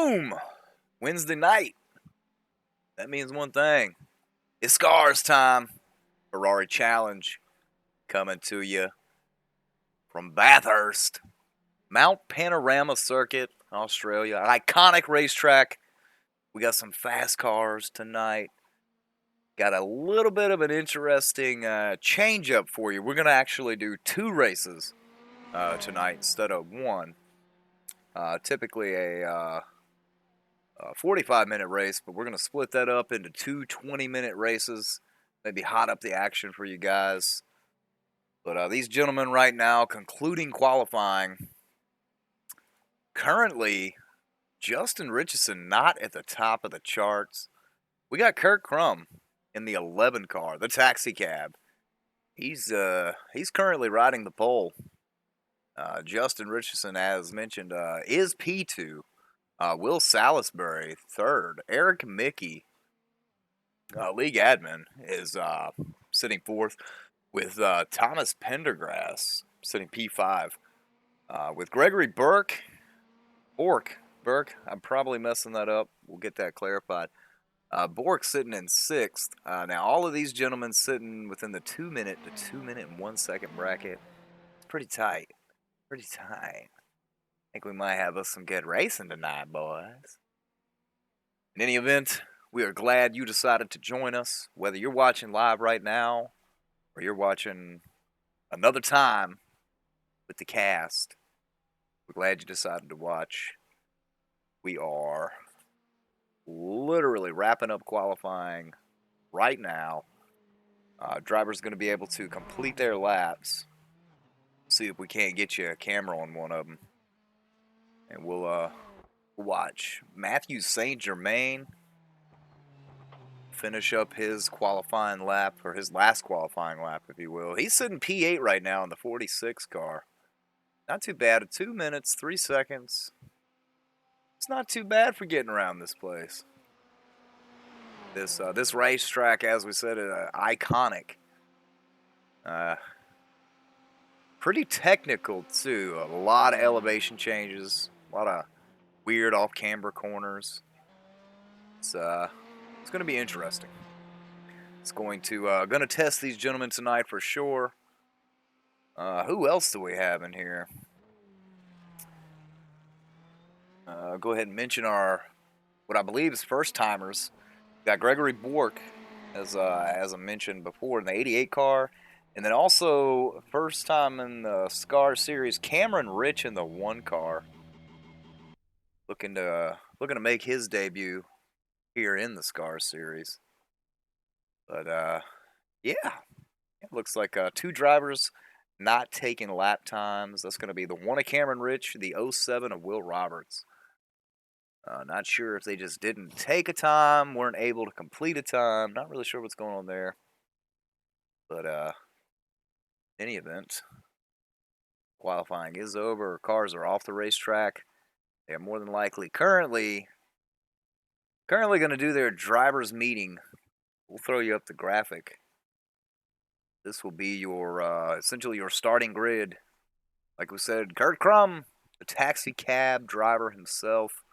Boom! Wednesday night. That means one thing. It's Scars time. Ferrari Challenge coming to you from Bathurst, Mount Panorama Circuit, Australia. An iconic racetrack. We got some fast cars tonight. Got a little bit of an interesting change up for you. We're going to actually do 2 races tonight instead of 1. Typically a 45-minute race, but we're going to split that up into 2 20-minute races. Maybe hot up the action for you guys. But these gentlemen right now concluding qualifying. Currently, Justin Richardson not at the top of the charts. We got Kurt Crum in the 11 car, the taxi cab. He's currently riding the pole. Justin Richardson, as mentioned, is P2. Will Salisbury, 3rd. Eric Mickey, league admin, is sitting 4th, with Thomas Pendergrass sitting P5. With Gregory Burke, I'm probably messing that up. We'll get that clarified. Bork sitting in 6th. Now, all of these gentlemen sitting within the 2 minute to 2 minute and 1 second bracket. It's pretty tight. Pretty tight. I think we might have us some good racing tonight, boys. In any event, we are glad you decided to join us. Whether you're watching live right now or you're watching another time with the cast, we're glad you decided to watch. We are literally wrapping up qualifying right now. Driver's going to be able to complete their laps. See if we can't get you a camera on one of them. And we'll watch Matthew St. Germain finish up his qualifying lap, or his last qualifying lap, if you will. He's sitting P8 right now in the 46 car. Not too bad. 2 minutes, 3 seconds. It's not too bad for getting around this place. This racetrack, as we said, is iconic. Pretty technical, too. A lot of elevation changes. A lot of weird off-camber corners. It's going to be interesting. It's going to test these gentlemen tonight for sure. Who else do we have in here? Go ahead and mention what I believe is first-timers. Got Gregory Bork, as I mentioned before, in the 88 car. And then also, first time in the Scar Series, Cameron Rich in the 1 car. Looking to make his debut here in the Scar Series. But, yeah. It looks like 2 drivers not taking lap times. That's going to be the 1 of Cameron Rich, the 07 of Will Roberts. Not sure if they just didn't take a time, weren't able to complete a time. Not really sure what's going on there. But, in any event, qualifying is over. Cars are off the racetrack. They are more than likely currently going to do their driver's meeting. We'll throw you up the graphic. This will be your essentially your starting grid. Like we said, Kurt Crum, the taxi cab driver himself.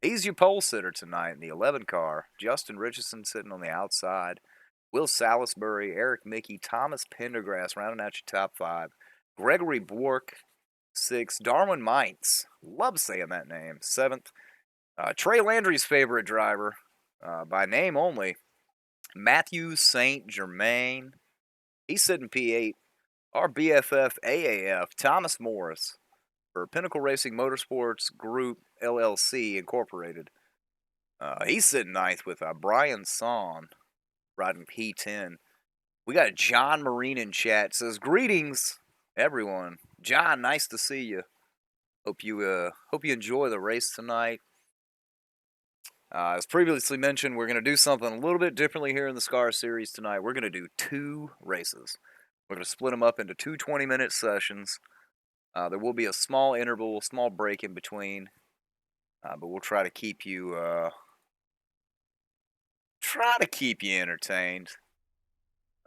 He's your pole sitter tonight in the 11 car. Justin Richardson sitting on the outside. Will Salisbury, Eric Mickey, Thomas Pendergrass rounding out your top 5. Gregory Bork, 6th. Darwin Mites, love saying that name, 7th. Trey Landry's favorite driver, by name only, Matthew St. Germain. He's sitting P8. Our BFF AAF, Thomas Morris, for Pinnacle Racing Motorsports Group LLC Incorporated. He's sitting 9th with Brian Son riding P10. We got John Marine in chat. Says, greetings, everyone. John, nice to see you. Hope you enjoy the race tonight. As previously mentioned, we're going to do something a little bit differently here in the Scar Series tonight. We're going to do 2 races. We're going to split them up into 2 20-minute sessions. There will be a small interval, a small break in between, but we'll try to keep you entertained.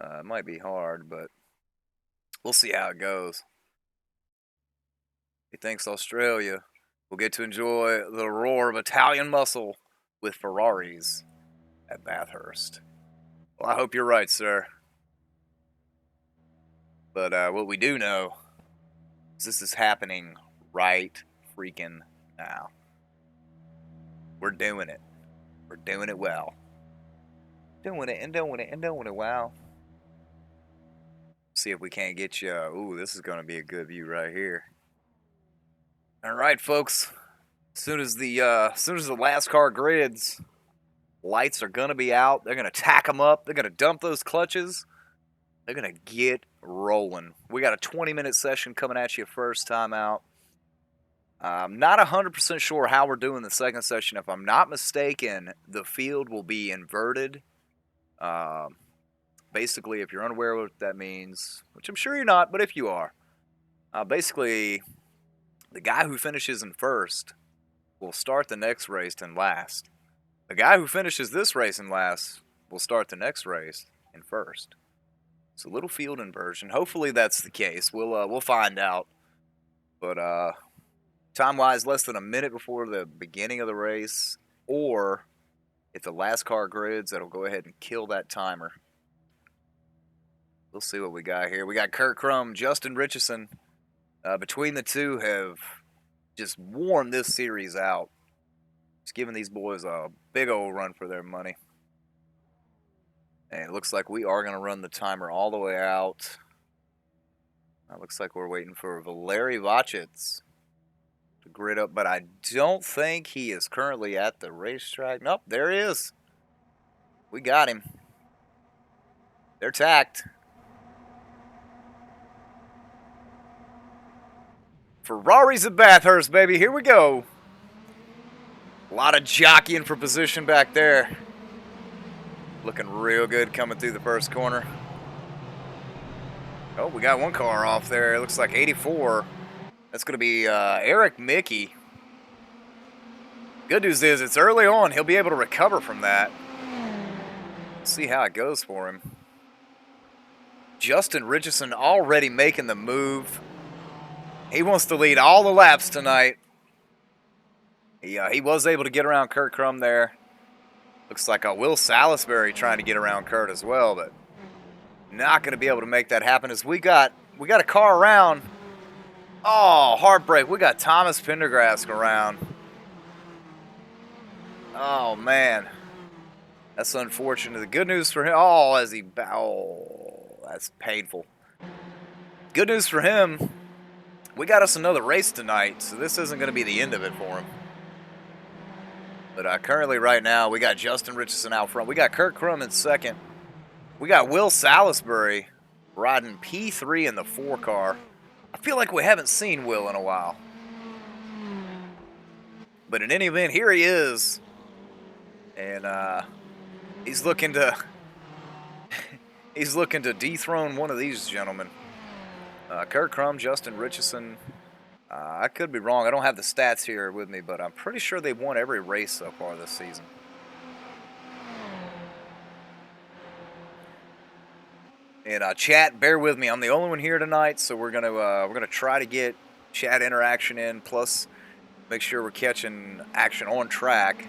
It might be hard, but we'll see how it goes. Hey, thanks, Australia. we'll get to enjoy the roar of Italian muscle with Ferraris at Bathurst. Well, I hope you're right, sir. But what we do know is this is happening right freaking now. We're doing it. We're doing it well. Doing it and doing it and doing it well. See if we can't get you. Ooh, this is going to be a good view right here. All right, folks. As soon as the last car grids, lights are going to be out. They're going to tack them up. They're going to dump those clutches. They're going to get rolling. We got a 20-minute session coming at you first time out. I'm not 100% sure how we're doing the second session. If I'm not mistaken, the field will be inverted. Basically, if you're unaware of what that means, which I'm sure you're not, but if you are, basically, the guy who finishes in first will start the next race in last. The guy who finishes this race in last will start the next race in first. It's a little field inversion. Hopefully that's the case. We'll find out. But time-wise, less than a minute before the beginning of the race, or if the last car grids, that'll go ahead and kill that timer. We'll see what we got here. We got Kurt Crum, Justin Richardson. Between the two have just warmed this series out. Just giving these boys a big old run for their money. And it looks like we are going to run the timer all the way out. It looks like we're waiting for Valeri Vachitz to grid up, but I don't think he is currently at the racetrack. Nope, there he is. We got him. They're tacked. Ferraris at Bathurst, baby. Here we go. A lot of jockeying for position back there. Looking real good coming through the first corner. Oh, we got one car off there. It looks like 84. That's going to be Eric Mickey. Good news is it's early on. He'll be able to recover from that. Let's see how it goes for him. Justin Richardson already making the move. He wants to lead all the laps tonight. He was able to get around Kurt Crum there. Looks like Will Salisbury trying to get around Kurt as well, but not going to be able to make that happen as we got a car around. Oh, heartbreak. We got Thomas Pendergrass around. Oh, man. That's unfortunate. The good news for him. Oh, that's painful. Good news for him. We got us another race tonight, so this isn't going to be the end of it for him. But currently right now, we got Justin Richardson out front. We got Kurt Crum in second. We got Will Salisbury riding P3 in the 4 car. I feel like we haven't seen Will in a while. But in any event, here he is. And he's looking to dethrone one of these gentlemen. Kurt Crum, Justin Richardson. I could be wrong. I don't have the stats here with me, but I'm pretty sure they've won every race so far this season. And chat, bear with me. I'm the only one here tonight, so we're gonna try to get chat interaction in. Plus, make sure we're catching action on track.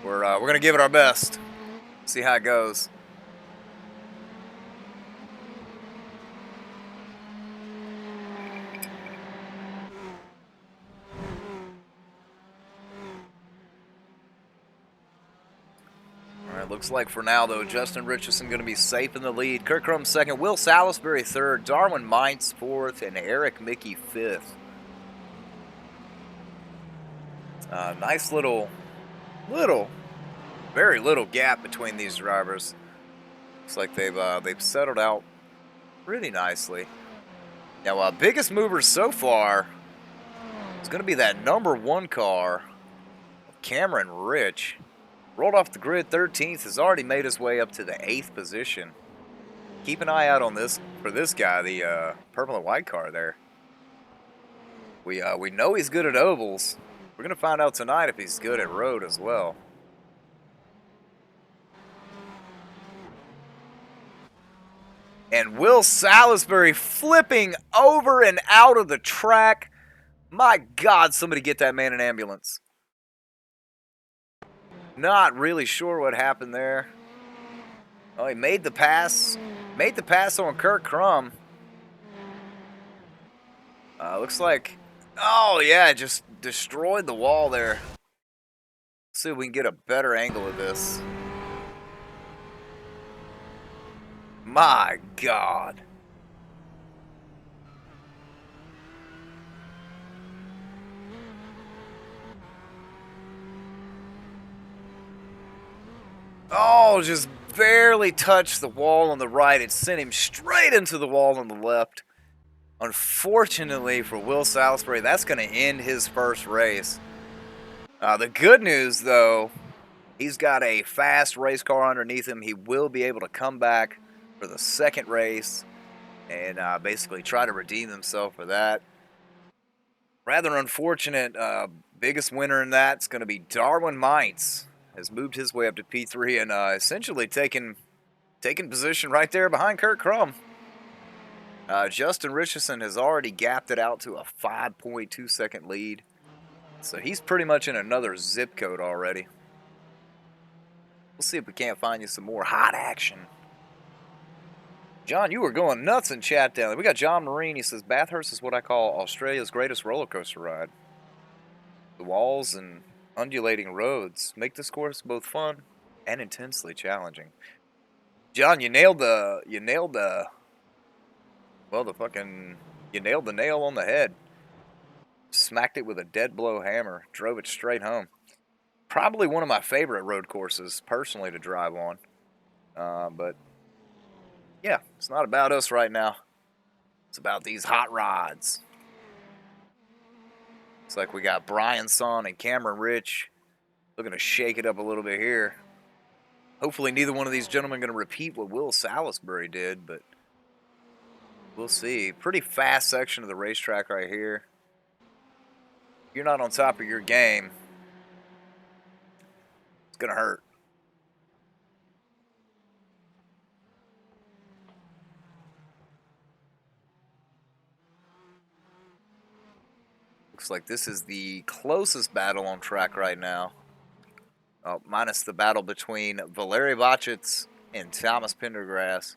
We're gonna give it our best. See how it goes. Looks like for now, though, Justin Richardson going to be safe in the lead. Kurt Crum second, Will Salisbury third, Darwin Mines fourth, and Eric Mickey fifth. Nice very little gap between these drivers. Looks like they've settled out pretty nicely. Now, biggest movers so far is going to be that number 1 car, Cameron Rich. Rolled off the grid 13th, has already made his way up to the 8th position. Keep an eye out on this for this guy, the purple and white car there. We know he's good at ovals. We're going to find out tonight if he's good at road as well. And Will Salisbury flipping over and out of the track. My God, somebody get that man an ambulance. Not really sure what happened there. Oh, he made the pass. Made the pass on Kurt Crum. Looks like... Oh, yeah, just destroyed the wall there. Let's see if we can get a better angle of this. My God. Oh, just barely touched the wall on the right. It sent him straight into the wall on the left. Unfortunately for Will Salisbury, that's going to end his first race. The good news, though, he's got a fast race car underneath him. He will be able to come back for the second race and basically try to redeem himself for that. Rather unfortunate. Biggest winner in that's going to be Darwin Mites. Has moved his way up to P3 and essentially taken position right there behind Kurt Crum. Justin Richardson has already gapped it out to a 5.2 second lead. So he's pretty much in another zip code already. We'll see if we can't find you some more hot action. John, you were going nuts in chat down there. We got John Marine. He says, Bathurst is what I call Australia's greatest roller coaster ride. The walls and undulating roads make this course both fun and intensely challenging. John, you nailed the you nailed the nail on the head. Smacked it with a dead blow hammer. Drove it straight home. Probably one of my favorite road courses, personally, to drive on. But, yeah, it's not about us right now. It's about these hot rods. Looks like we got Brian Son and Cameron Rich looking to shake it up a little bit here. Hopefully neither one of these gentlemen going to repeat what Will Salisbury did, but we'll see. Pretty fast section of the racetrack right here. If you're not on top of your game, it's going to hurt. Looks like this is the closest battle on track right now. Oh, minus the battle between Valery Bachitz and Thomas Pendergrass.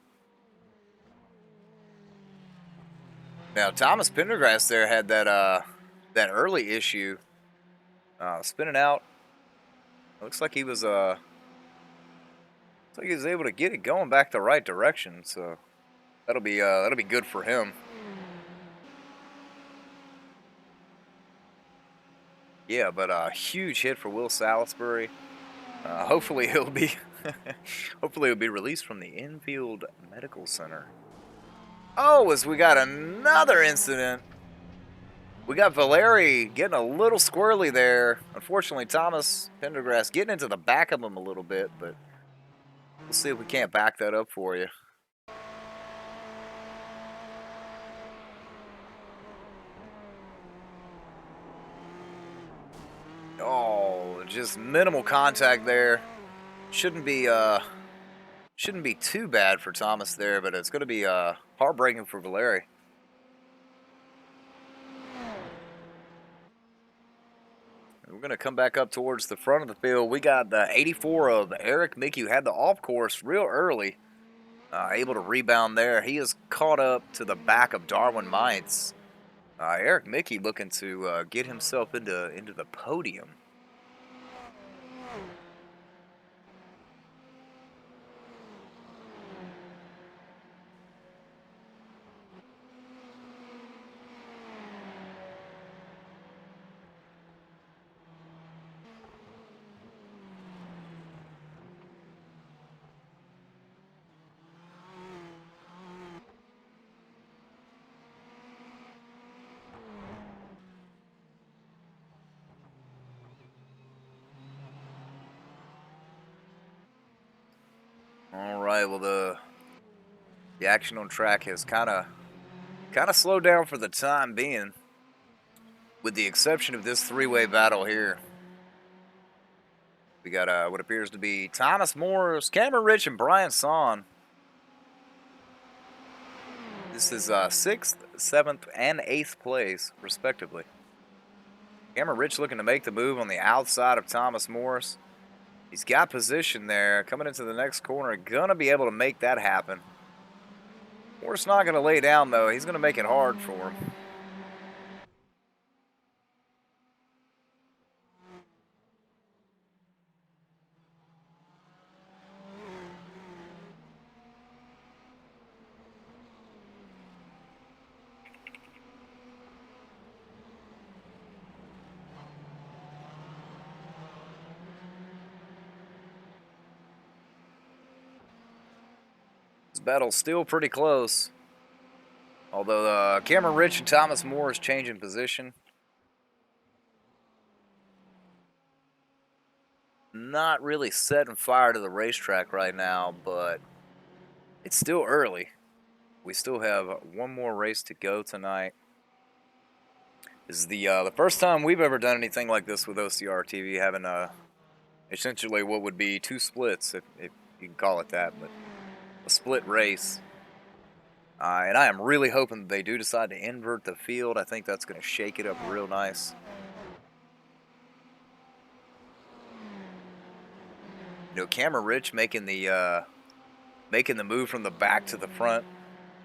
Now, Thomas Pendergrass there had that early issue spinning out. Looks like he was able to get it going back the right direction. So that'll be good for him. Yeah, but a huge hit for Will Salisbury. Hopefully he'll be released from the infield medical center. Oh, as we got another incident. We got Valery getting a little squirrely there. Unfortunately, Thomas Pendergrass getting into the back of him a little bit, but we'll see if we can't back that up for you. Oh, just minimal contact there. Shouldn't be too bad for Thomas there, but it's going to be heartbreaking for Valery. We're going to come back up towards the front of the field. We got the 84 of Eric Mickey, who had the off course real early. Able to rebound there. He is caught up to the back of Darwin Mites. Eric Mickey looking to get himself into the podium. All right, well the action on track has kind of slowed down for the time being, with the exception of this three-way battle here. We got what appears to be Thomas Morris, Cameron Rich, and Brian Son. This is 6th, 7th, and 8th place, respectively. Cameron Rich looking to make the move on the outside of Thomas Morris. He's got position there. Coming into the next corner. Gonna be able to make that happen. Morris not going to lay down, though. He's going to make it hard for him. This battle's still pretty close. Although Cameron Rich and Thomas Morris changing position. Not really setting fire to the racetrack right now, but it's still early. We still have one more race to go tonight. This is the first time we've ever done anything like this with OCR TV, having essentially what would be two splits, if you can call it that, but a split race. And I am really hoping that they do decide to invert the field. I think that's going to shake it up real nice. You know, Cameron Rich making the move from the back to the front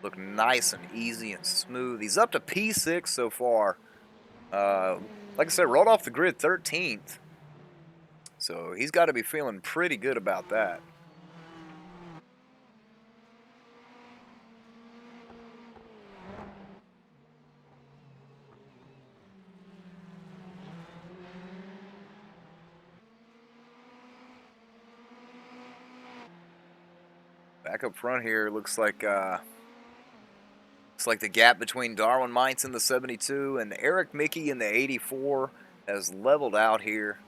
look nice and easy and smooth. He's up to P6 so far. Like I said, rolled off the grid 13th. So he's got to be feeling pretty good about that. Back up front here, looks like the gap between Darwin Mintz in the 72 and Eric Mickey in the 84 has leveled out here.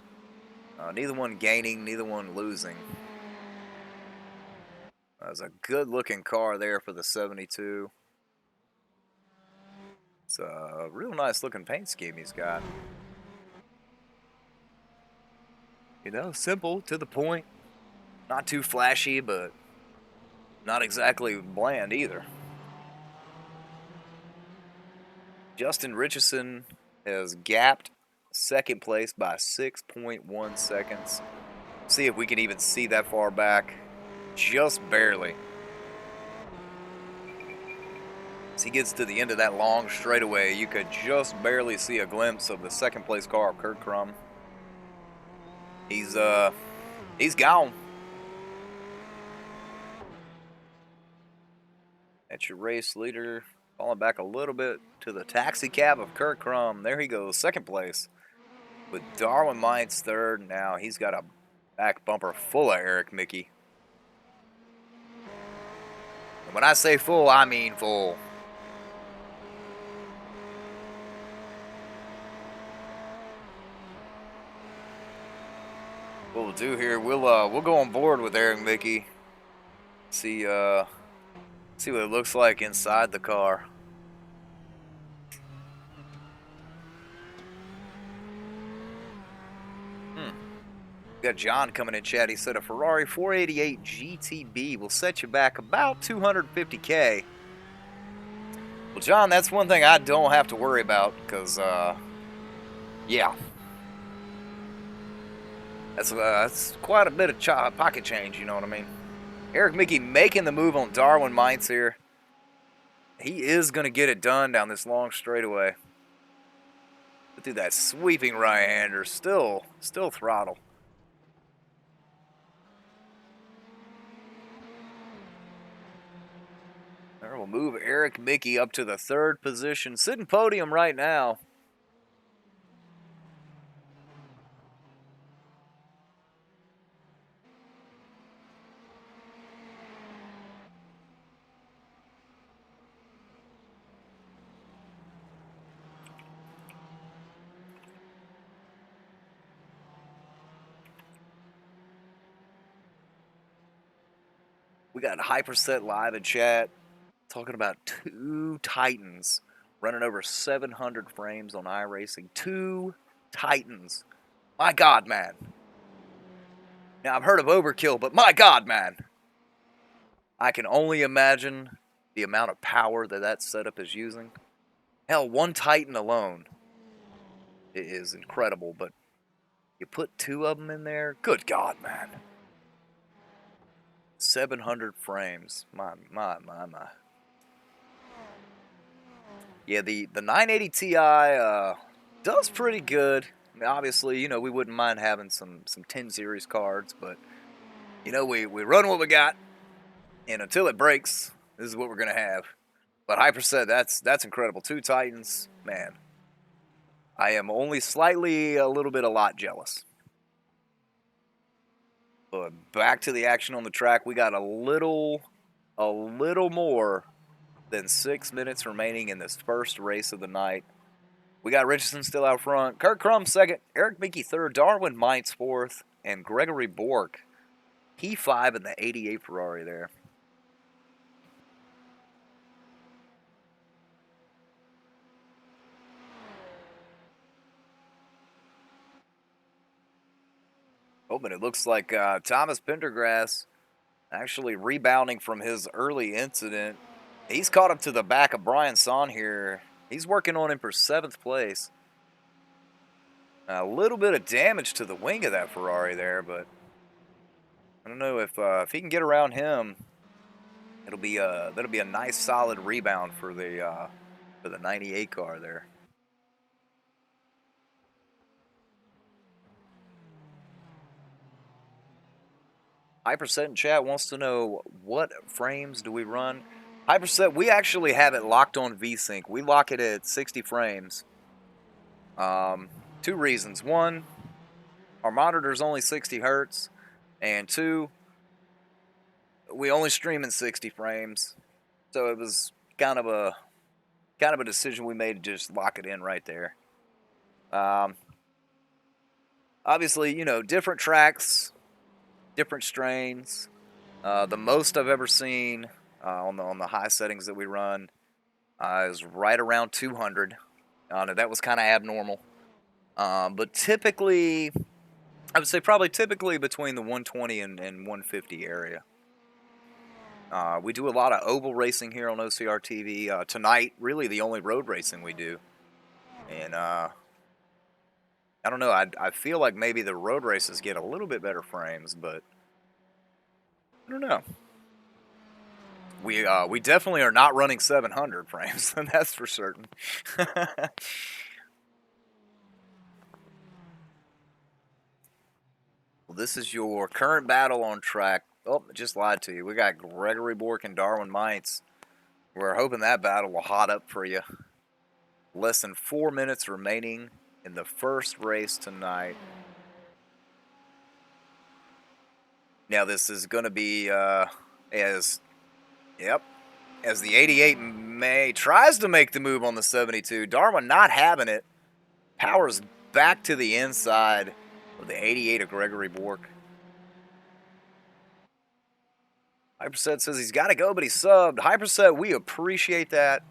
Neither one gaining, neither one losing. That's a good-looking car there for the 72. It's a real nice-looking paint scheme he's got. You know, simple, to the point. Not too flashy, but not exactly bland either. Justin Richardson has gapped second place by 6.1 seconds. See if we can even see that far back. Just barely. As he gets to the end of that long straightaway, you could just barely see a glimpse of the second place car of Kurt Crum. He's gone. That's your race leader. Falling back a little bit to the taxi cab of Kurt Crum. There he goes, second place. With Darwin Mintz third. Now he's got a back bumper full of Eric Mickey. And when I say full, I mean full. What we'll do here, we'll go on board with Eric Mickey. See what it looks like inside the car. We got John coming in chat. He said a Ferrari 488 GTB will set you back about 250K. Well, John, that's one thing I don't have to worry about because, yeah. That's quite a bit of pocket change, you know what I mean? Eric Mickey making the move on Darwin Mintz here. He is going to get it done down this long straightaway. But through that sweeping right-hander, still throttle. There, we'll move Eric Mickey up to the third position, sitting podium right now. We got Hyperset live in chat talking about two Titans running over 700 frames on iRacing. Two Titans. My God, man. Now, I've heard of overkill, but my God, man. I can only imagine the amount of power that setup is using. Hell, one Titan alone It is incredible, but you put 2 of them in there, good God, man. 700 frames. My. Yeah, the 980 Ti does pretty good. I mean, obviously, we wouldn't mind having some 10 series cards, but we run what we got, and until it breaks, this is what we're gonna have. But Hyper said that's incredible. 2 Titans, man. I am only slightly a lot jealous. But back to the action on the track. We got a little more than 6 minutes remaining in this first race of the night. We got Richardson still out front, Kurt Crum second, Eric Mickey third, Darwin Mites fourth, and Gregory Bork P5 in the 88 Ferrari there. Oh, but it looks like Thomas Pendergrass actually rebounding from his early incident. He's caught up to the back of Brian Son here. He's working on him for 7th place. A little bit of damage to the wing of that Ferrari there, but I don't know if he can get around him. That'll be a nice solid rebound for the 98 car there. Hyperset in chat wants to know what frames do we run. Hyperset, we actually have it locked on VSync. We lock it at 60 frames. 2 reasons. 1, our monitor's only 60 hertz, and 2, we only stream in 60 frames. So it was kind of a decision we made to just lock it in right there. Obviously, different tracks, different strains. The most I've ever seen on the high settings that we run is right around 200. That was kind of abnormal. But typically, I would say probably typically between the 120 and 150 area. We do a lot of oval racing here on OCR TV. Tonight, really the only road racing we do. And I don't know, I feel like maybe the road races get a little bit better frames, but I don't know. We definitely are not running 700 frames, that's for certain. Well, this is your current battle on track. Oh, I just lied to you. We got Gregory Bork and Darwin Mites. We're hoping that battle will hot up for you. Less than 4 minutes remaining in the first race tonight. Now this is going to be as the 88 tries to make the move on the 72. Darwin not having it. Powers back to the inside of the 88 of Gregory Bork. Hyperset says he's got to go, but he subbed. Hyperset, we appreciate that.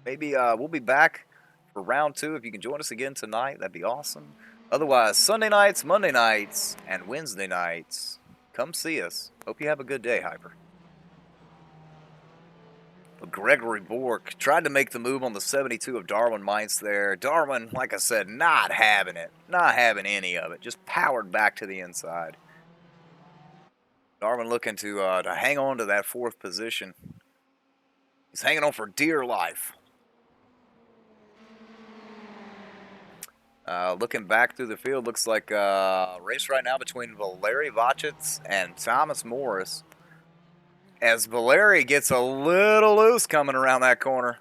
Maybe we'll be back for round 2. If you can join us again tonight, that'd be awesome. Otherwise, Sunday nights, Monday nights, and Wednesday nights. Come see us. Hope you have a good day, Hyper. But Gregory Bork tried to make the move on the 72 of Darwin Mites there. Darwin, like I said, not having it. Not having any of it. Just powered back to the inside. Darwin looking to hang on to that 4th position. He's hanging on for dear life. Looking back through the field, looks like a race right now between Valeri Vachitz and Thomas Morris. As Valeri gets a little loose coming around that corner.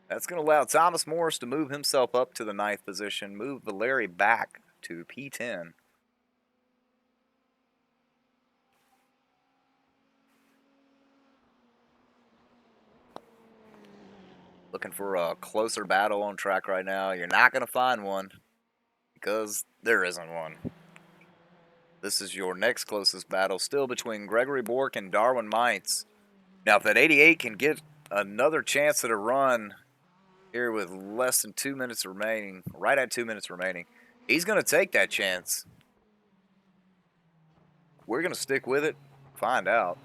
That's going to allow Thomas Morris to move himself up to the 9th position, move Valeri back to P10. Looking for a closer battle on track right now. You're not going to find one because there isn't one. This is your next closest battle, still between Gregory Bork and Darwin Mites. Now, if that 88 can get another chance at a run here with less than 2 minutes remaining, right at 2 minutes remaining, he's going to take that chance. We're going to stick with it, find out.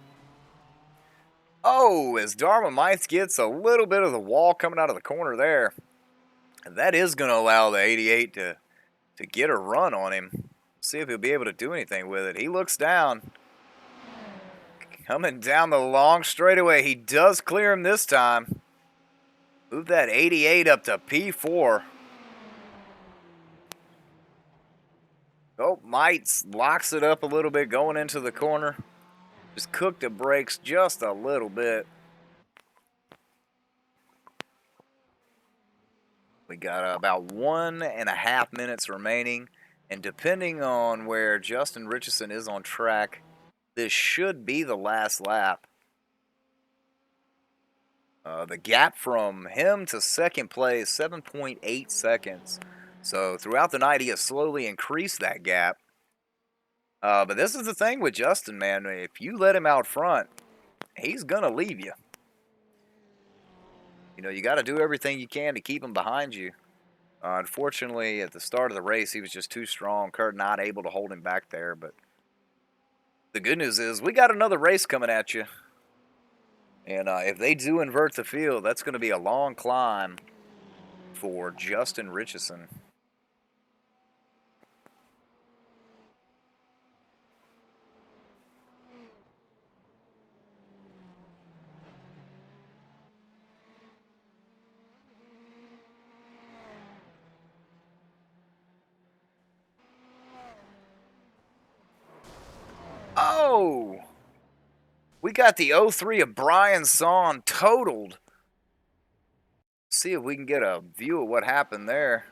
Oh, as Darwin Mites gets a little bit of the wall coming out of the corner there. And that is going to allow the 88 to to get a run on him. See if he'll be able to do anything with it. He looks down. Coming down the long straightaway. He does clear him this time. Move that 88 up to P4. Oh, Mites locks it up a little bit going into the corner. Just cooked the brakes just a little bit. We got about 1.5 minutes remaining. And depending on where Justin Richardson is on track, this should be the last lap. The gap from him to second place, 7.8 seconds. So throughout the night, he has slowly increased that gap. But this is the thing with Justin, man. If you let him out front, he's going to leave you. You know, you got to do everything you can to keep him behind you. Unfortunately, at the start of the race, he was just too strong. Kurt not able to hold him back there. But the good news is we got another race coming at you. And if they do invert the field, that's going to be a long climb for Justin Richardson. Oh! We got the 03 of Brian Son totaled. See if we can get a view of what happened there.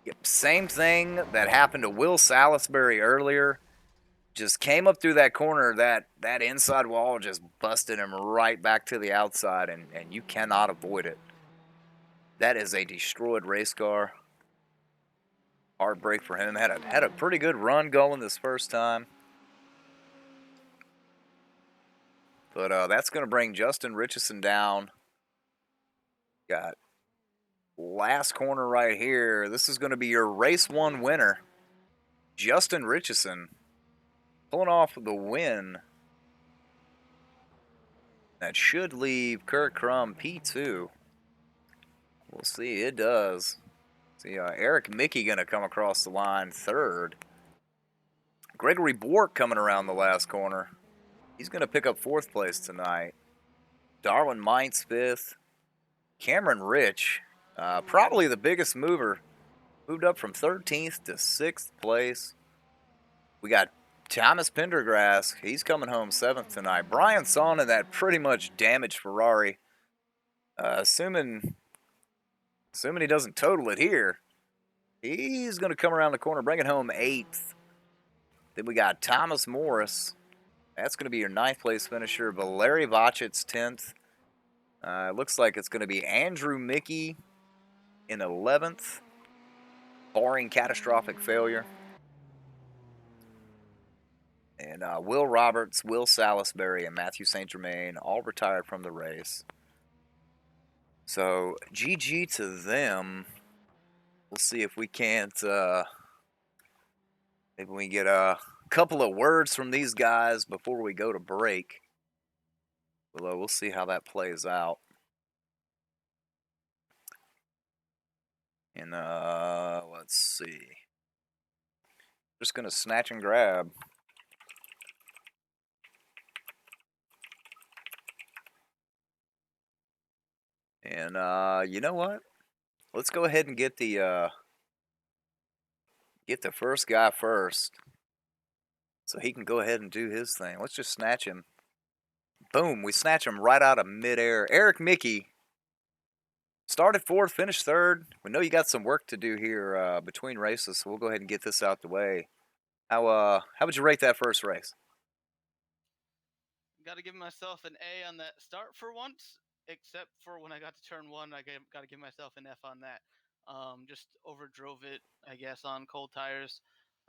Yep, same thing that happened to Will Salisbury earlier. Just came up through that corner, that inside wall just busted him right back to the outside, and you cannot avoid it. That is a destroyed race car. Heartbreak for him. Had a pretty good run going this first time. But that's going to bring Justin Richardson down. Got last corner right here. This is going to be your race one winner. Justin Richardson pulling off the win. That should leave Kurt Crum P2. We'll see. It does. See, Eric Mickey going to come across the line third. Gregory Bork coming around the last corner. He's going to pick up fourth place tonight. Darwin Mites fifth. Cameron Rich, probably the biggest mover, moved up from 13th to 6th place. We got Thomas Pendergrass. He's coming home 7th tonight. Brian Son in that pretty much damaged Ferrari. Assuming he doesn't total it here, he's going to come around the corner, bring it home 8th. Then we got Thomas Morris. That's going to be your 9th place finisher. Valeri Vachit's 10th. It looks like it's going to be Andrew Mickey in 11th, barring catastrophic failure. And Will Roberts, Will Salisbury, and Matthew St. Germain all retired from the race. So, GG to them. We'll see if we can't, maybe we get a couple of words from these guys before we go to break. We'll see how that plays out. And let's see. Just going to snatch and grab. And you know what? Let's go ahead and get the first guy first, so he can go ahead and do his thing. Let's just snatch him. Boom! We snatch him right out of midair. Eric Mickey started 4th, finished 3rd. We know you got some work to do here between races, so we'll go ahead and get this out the way. How would you rate that first race? Got to give myself an A on that start for once, except for when I got to turn 1, I got to give myself an F on that. Just overdrove it, I guess, on cold tires,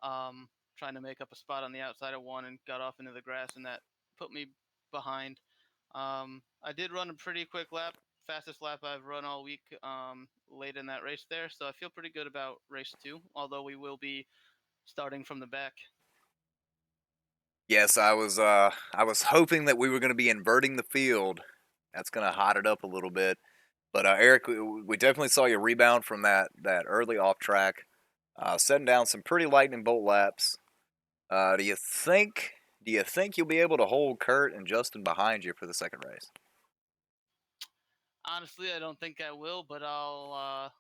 trying to make up a spot on the outside of 1 and got off into the grass, and that put me behind. I did run a pretty quick lap, fastest lap I've run all week late in that race there, so I feel pretty good about race 2, although we will be starting from the back. Yes, I was hoping that we were going to be inverting the field. That's going to hot it up a little bit. But Eric, we definitely saw you rebound from that early off track. setting down some pretty lightning bolt laps. Do you think? Do you think you'll be able to hold Kurt and Justin behind you for the second race? Honestly, I don't think I will, but I'll.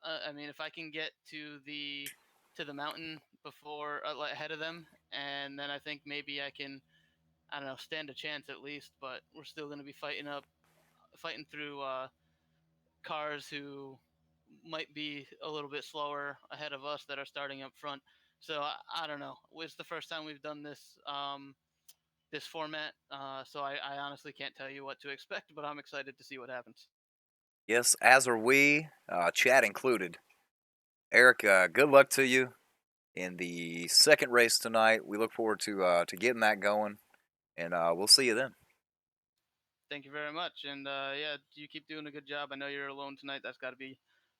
I mean, if I can get to the mountain before like, ahead of them, and then I think maybe I can. I don't know, stand a chance at least. But we're still going to be fighting through cars who might be a little bit slower ahead of us that are starting up front. So I don't know. It's the first time we've done this format, so I honestly can't tell you what to expect, but I'm excited to see what happens. Yes, as are we, Chad included. Eric, good luck to you in the second race tonight. We look forward to getting that going, and we'll see you then. Thank you very much, and yeah, you keep doing a good job. I know you're alone tonight. That's got to be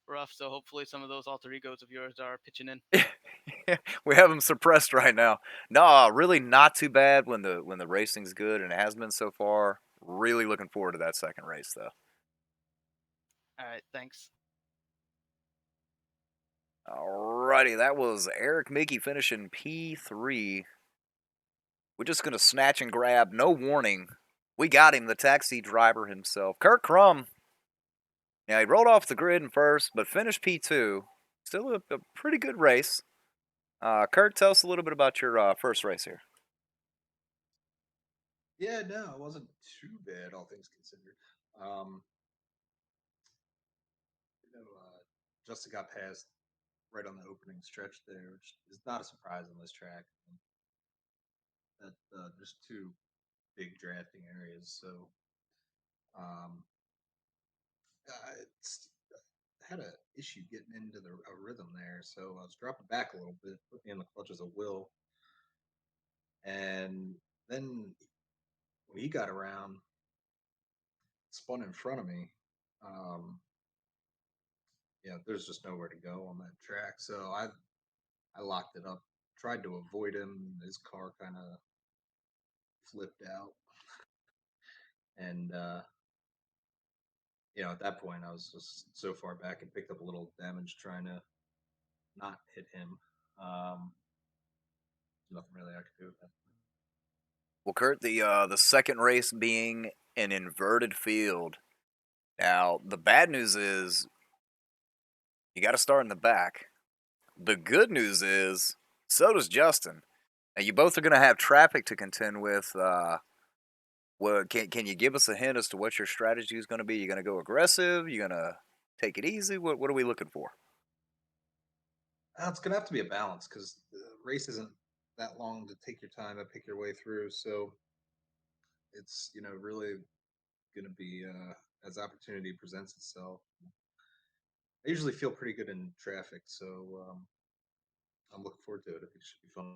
rough. So hopefully some of those alter egos of yours are pitching in. We have them suppressed right now. No, really not too bad when the racing's good, and it has been so far. Really looking forward to that second race though. All right, thanks. Alrighty, that was Eric Mickey finishing P3. We're just gonna snatch and grab, no warning. We got him, the taxi driver himself, Kurt Crum. Now he rolled off the grid in first, but finished P2. Still a pretty good race. Kurt, tell us a little bit about your first race here. Yeah, no, it wasn't too bad, all things considered. Um, Justin got past right on the opening stretch there, which is not a surprise on this track. That there's two big drafting areas, so um, it's had a issue getting into the a rhythm there. So I was dropping back a little bit, put me in the clutches of will, and then when he got around, spun in front of me. Um, there's just nowhere to go on that track. So I locked it up, tried to avoid him. His car kind of flipped out, and at that point, I was just so far back and picked up a little damage trying to not hit him. Um, Nothing really I could do with that. Well, Kurt, the second race being an inverted field. Now, the bad news is you got to start in the back. The good news is so does Justin. Now, you both are going to have traffic to contend with. Can you give us a hint as to what your strategy is going to be? You going to go aggressive? You going to take it easy? What are we looking for? It's gonna have to be a balance because the race isn't that long to take your time and pick your way through. So it's really gonna be as opportunity presents itself. I usually feel pretty good in traffic, so I'm looking forward to it. I think it should be fun.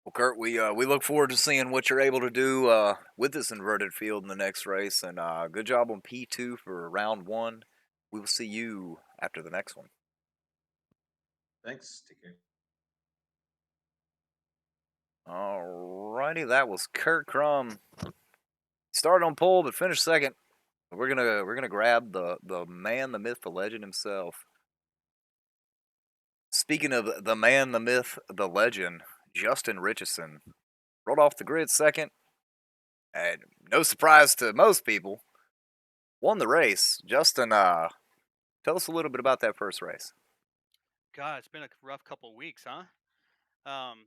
Well, Kurt, we look forward to seeing what you're able to do with this inverted field in the next race, and good job on P2 for round one. We will see you after the next one. Thanks. Take care. Alrighty, that was Kurt Crum. Started on pole but finished second. We're gonna grab the man, the myth, the legend himself. Speaking of the man, the myth, the legend, Justin Richardson rolled off the grid second, and no surprise to most people, won the race. Justin, tell us a little bit about that first race. God, it's been a rough couple weeks, huh? Um,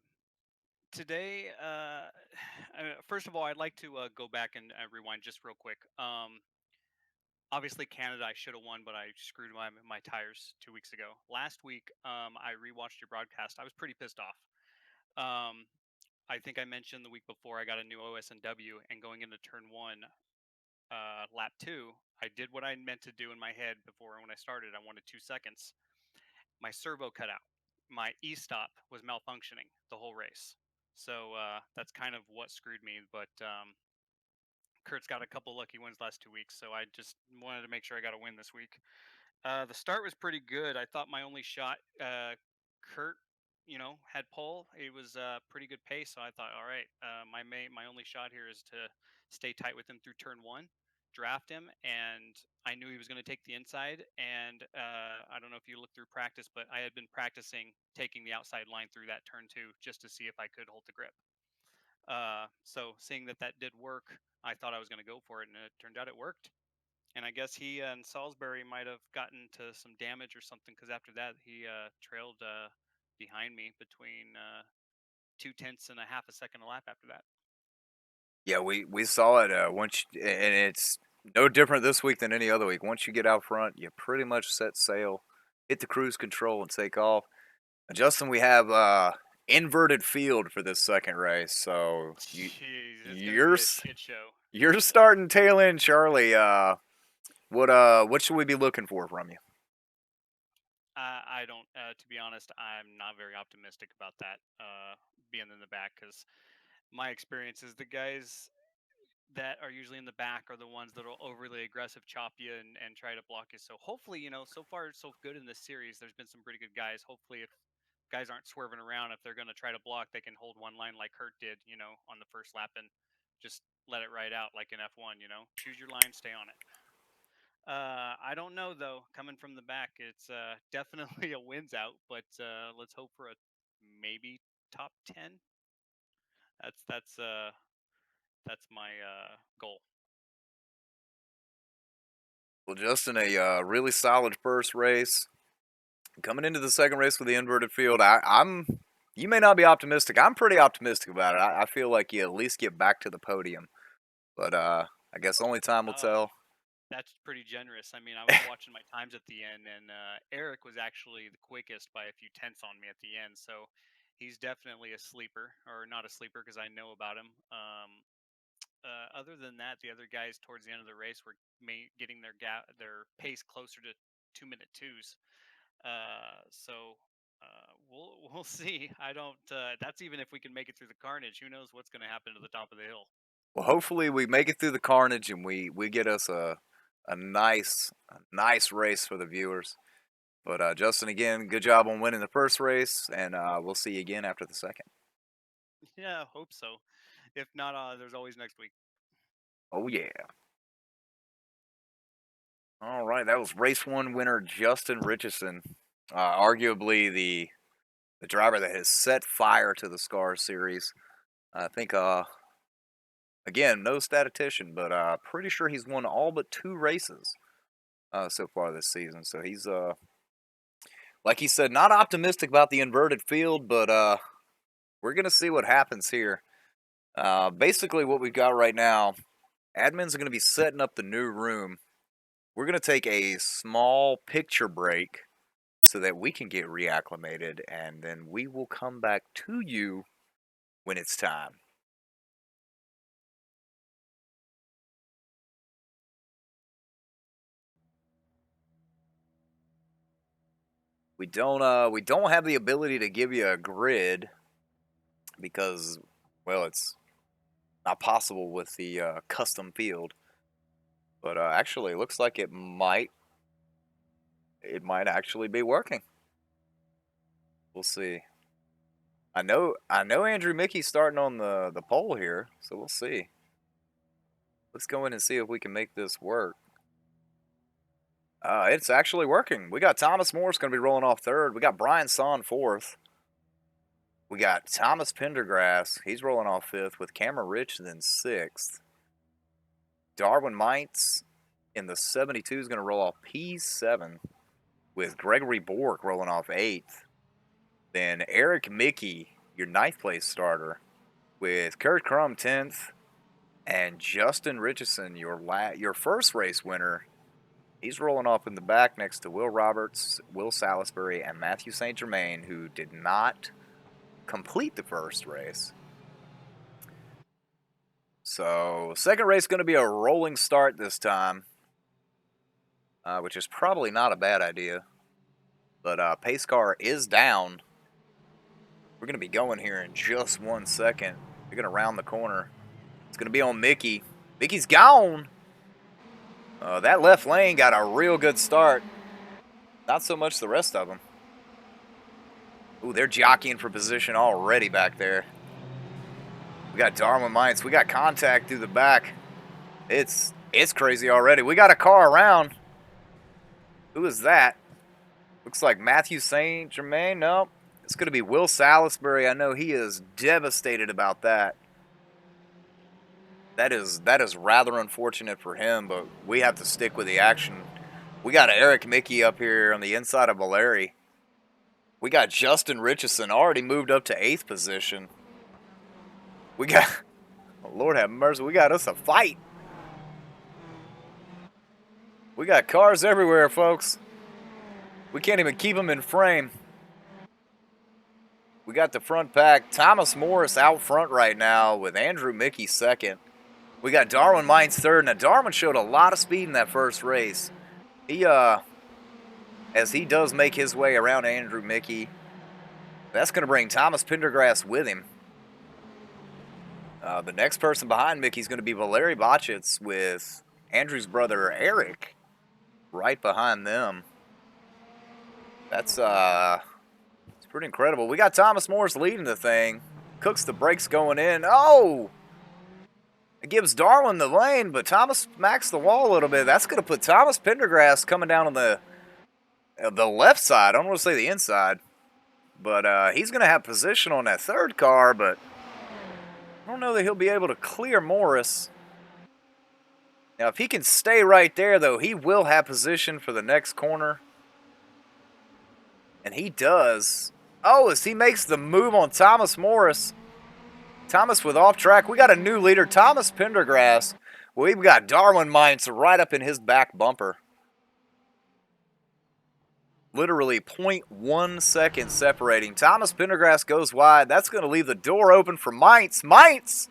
Today, first of all, I'd like to go back and rewind just real quick. Obviously, Canada, I should have won, but I screwed my tires 2 weeks ago. Last week, I rewatched your broadcast. I was pretty pissed off. Um, I think I mentioned the week before I got a new OSNW, and going into turn one, lap two, I did what I meant to do in my head before when I started. I wanted 2 seconds. My servo cut out. My e-stop was malfunctioning the whole race. So that's kind of what screwed me. But Kurt's got a couple lucky wins last 2 weeks, so I just wanted to make sure I got a win this week. The start was pretty good. I thought my only shot, Kurt, had pole. It was a pretty good pace, so I thought, all right, my only shot here is to stay tight with him through turn one. draft him, and I knew he was going to take the inside. And I don't know if you looked through practice, but I had been practicing taking the outside line through that turn 2 just to see if I could hold the grip. So seeing that did work, I thought I was going to go for it, and it turned out it worked. And I guess he and Salisbury might have gotten to some damage or something, because after that he trailed behind me between 2/10 and a half a second a lap after that. Yeah, we saw it and it's no different this week than any other week. Once you get out front, you pretty much set sail, hit the cruise control, and take off. Justin, we have inverted field for this second race, so Jeez, it's gonna you're be a shit show. you're starting tail end, Charlie. What should we be looking for from you? I don't. To be honest, I'm not very optimistic about that being in the back, because my experience is the guys that are usually in the back are the ones that will overly aggressive chop you and try to block you. So hopefully, so far so good in this series. There's been some pretty good guys. Hopefully, if guys aren't swerving around, if they're going to try to block, they can hold one line like Hurt did, on the first lap, and just let it ride out like in F1. Choose your line, stay on it. I don't know though. Coming from the back, it's definitely a wins out, but let's hope for a maybe top 10. That's my goal. Well, Justin, a really solid first race. Coming into the second race with the inverted field, I'm. You may not be optimistic. I'm pretty optimistic about it. I feel like you at least get back to the podium, but I guess only time will Oh, tell. that's pretty generous. I mean, I was watching my times at the end, and Eric was actually the quickest by a few tenths on me at the end. So he's definitely a sleeper, or not a sleeper, because I know about him. Other than that, the other guys towards the end of the race were getting their pace closer to 2-minute twos. So we'll see. I don't. That's even if we can make it through the carnage. Who knows what's going to happen to the top of the hill? Well, hopefully we make it through the carnage and we get us a nice race for the viewers. But Justin, again, good job on winning the first race, and we'll see you again after the second. Yeah, hope so. If not, there's always next week. Oh yeah. All right, that was race 1 winner Justin Richardson, arguably the driver that has set fire to the SCAR series. I think again, no statistician, but pretty sure he's won all but 2 races so far this season. So he's like he said, not optimistic about the inverted field, but we're gonna see what happens here. Basically, what we've got right now, admins are gonna be setting up the new room. We're gonna take a small picture break so that we can get reacclimated, and then we will come back to you when it's time. We don't have the ability to give you a grid because, well, it's not possible with the custom field. But actually, it looks like it might actually be working. We'll see. I know Andrew Mickey's starting on the pole here, so we'll see. Let's go in and see if we can make this work. It's actually working. We got Thomas Morris going to be rolling off third. We got Brian Son fourth. We got Thomas Pendergrass. He's rolling off fifth with Cameron Rich then sixth. Darwin Mites in the 72 is going to roll off P7 with Gregory Bork rolling off eighth. Then Eric Mickey, your ninth place starter, with Kurt Crum 10th. And Justin Richardson, your first race winner, he's rolling off in the back next to Will Roberts, Will Salisbury, and Matthew St. Germain, who did not complete the first race. So, second race is going to be a rolling start this time, which is probably not a bad idea. But pace car is down. We're going to be going here in just 1 second. They're going to round the corner. It's going to be on Mickey. Mickey's gone. That left lane got a real good start. Not so much the rest of them. Ooh, they're jockeying for position already back there. We got Darwin Mites. We got contact through the back. It's It's crazy already. We got a car around. Who is that? Looks like Matthew St. Germain. No, it's going to be Will Salisbury. I know he is devastated about that. That is rather unfortunate for him, but we have to stick with the action. We got Eric Mickey up here on the inside of Valeri. We got Justin Richardson already moved up to 8th position. We got, oh, Lord have mercy, we got us a fight. We got cars everywhere, folks. We can't even keep them in frame. We got the front pack. Thomas Morris out front right now with Andrew Mickey second. We got Darwin Mines third. Now, Darwin showed a lot of speed in that first race. He, as he does make his way around Andrew Mickey, that's going to bring Thomas Pendergrass with him. The next person behind Mickey is going to be Valeri Botchitz with Andrew's brother Eric right behind them. That's it's pretty incredible. We got Thomas Morris leading the thing. Cooks the brakes going in. Oh! It gives Darwin the lane, but Thomas smacks the wall a little bit. That's going to put Thomas Pendergrass coming down on the left side. I don't want to say the inside. But he's going to have position on that third car, but I don't know that he'll be able to clear Morris. Now, if he can stay right there, though, he will have position for the next corner. And he does. Oh, as he makes the move on Thomas Morris. Thomas with off track. We got a new leader, Thomas Pendergrass. We've got Darwin Mines right up in his back bumper. Literally 0.1 second separating. Thomas Pendergrass goes wide. That's going to leave the door open for Mines. Mines!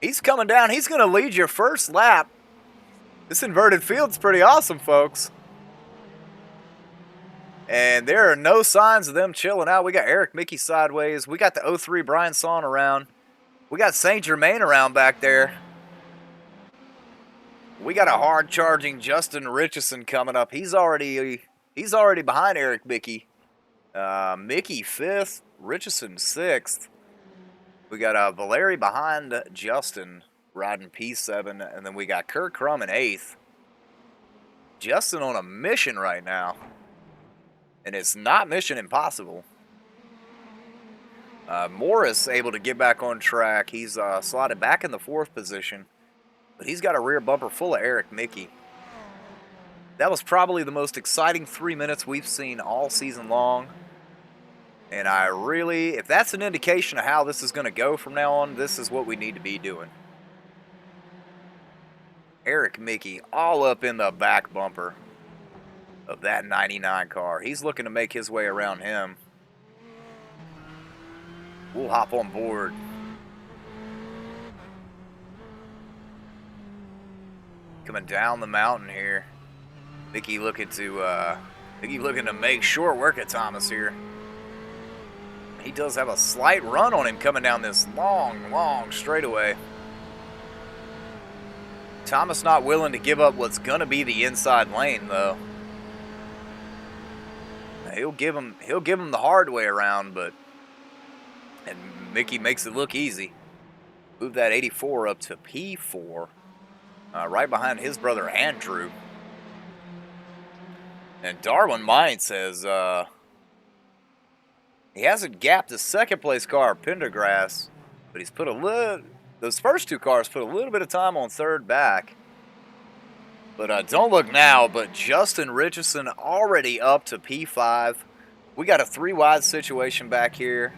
He's coming down. He's going to lead your first lap. This inverted field's pretty awesome, folks. And there are no signs of them chilling out. We got Eric Mickey sideways. We got the 03 Brian Son around. We got St. Germain around back there. We got a hard-charging Justin Richardson coming up. He's already behind Eric Mickey. Mickey 5th, Richardson 6th. We got Valeri behind Justin, riding P7, and then we got Kirk Crum in 8th. Justin on a mission right now. And it's not mission impossible. Morris able to get back on track. He's slotted back in the 4th position. But he's got a rear bumper full of Eric Mickey. That was probably the most exciting 3 minutes we've seen all season long. And I really, if that's an indication of how this is going to go from now on, this is what we need to be doing. Eric Mickey all up in the back bumper of that 99 car. He's looking to make his way around him. We'll hop on board. Coming down the mountain here. Mickey looking to make short work of Thomas here. He does have a slight run on him coming down this long straightaway. Thomas not willing to give up what's going to be the inside lane, though. He'll give him the hard way around, and Mickey makes it look easy. Move that 84 up to P4, right behind his brother Andrew. And Darwin Mines has he hasn't gapped the second place car, Pendergrass, but he's put those first two cars put a little bit of time on third back. But don't look now, but Justin Richardson already up to P5. We got a 3-wide situation back here.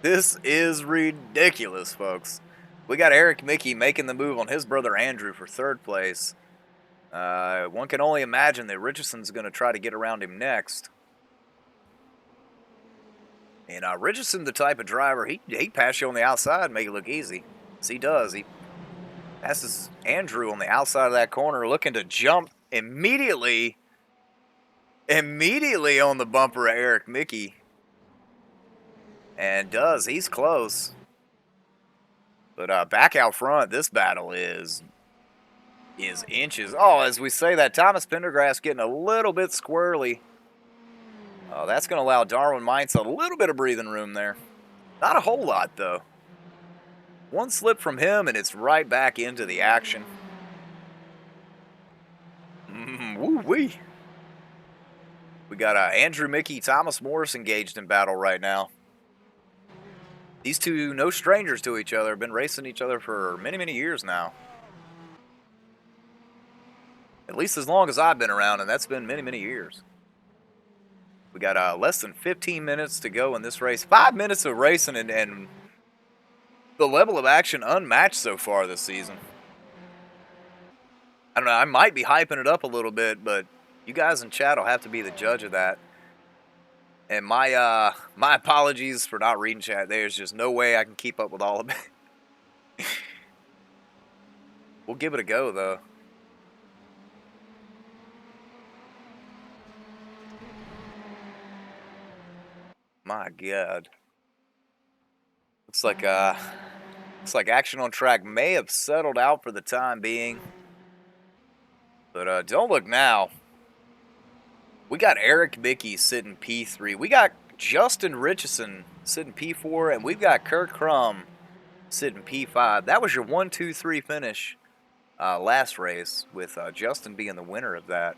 This is ridiculous, folks. We got Eric Mickey making the move on his brother Andrew for third place. One can only imagine that Richardson's going to try to get around him next. And Richardson, the type of driver, he'd pass you on the outside and make it look easy. As he does. He passes Andrew on the outside of that corner, looking to jump immediately on the bumper of Eric Mickey. And does. He's close. But back out front, this battle is inches. Oh, as we say that, Thomas Pendergrass getting a little bit squirrely. That's going to allow Darwin Mines a little bit of breathing room there. Not a whole lot, though. One slip from him, and it's right back into the action. Woo-wee. We got Andrew Mickey, Thomas Morris engaged in battle right now. These two, no strangers to each other, have been racing each other for many, many years now. At least as long as I've been around, and that's been many, many years. We got less than 15 minutes to go in this race. 5 minutes of racing, and the level of action unmatched so far this season. I don't know, I might be hyping it up a little bit, but you guys in chat will have to be the judge of that. And my apologies for not reading chat. There's just no way I can keep up with all of it. We'll give it a go, though. My God. Looks like action on track may have settled out for the time being. But don't look now. We got Eric Mickey sitting P3. We got Justin Richardson sitting P4, and we've got Kurt Crum sitting P5. That was your 1, 2, 3 finish last race, with Justin being the winner of that.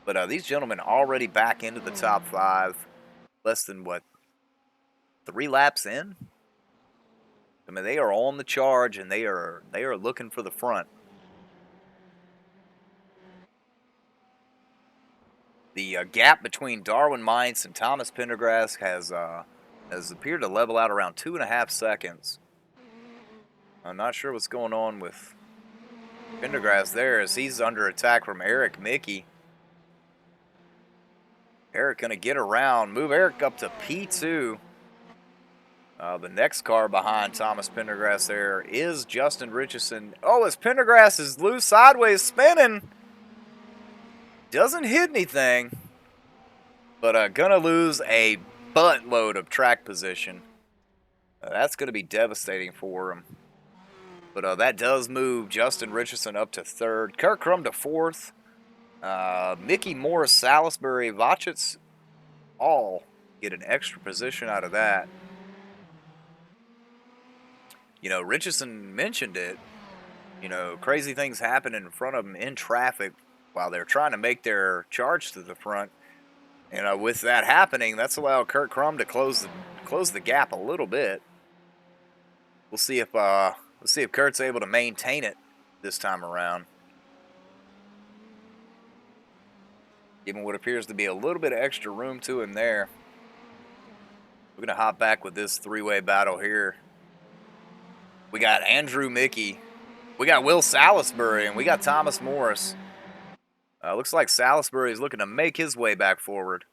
But these gentlemen already back into the top 5, less than, what, 3 laps in? I mean, they are on the charge, and they are looking for the front. The gap between Darwin Mines and Thomas Pendergrass has appeared to level out around 2.5 seconds. I'm not sure what's going on with Pendergrass there, as he's under attack from Eric Mickey. Eric going to get around, move Eric up to P2. The next car behind Thomas Pendergrass there is Justin Richardson. Oh, as Pendergrass is loose sideways spinning. Doesn't hit anything. But gonna lose a buttload of track position. That's going to be devastating for him. But that does move Justin Richardson up to 3rd. Kurt Crum to 4th. Mickey Morris, Salisbury, Vachitz all get an extra position out of that. You know, Richardson mentioned it. You know, crazy things happen in front of them in traffic while they're trying to make their charge to the front. And with that happening, that's allowed Kurt Crum to close the gap a little bit. We'll see if Kurt's able to maintain it this time around. Given what appears to be a little bit of extra room to him there. We're going to hop back with this 3-way battle here. We got Andrew Mickey. We got Will Salisbury, and we got Thomas Morris. Looks like Salisbury is looking to make his way back forward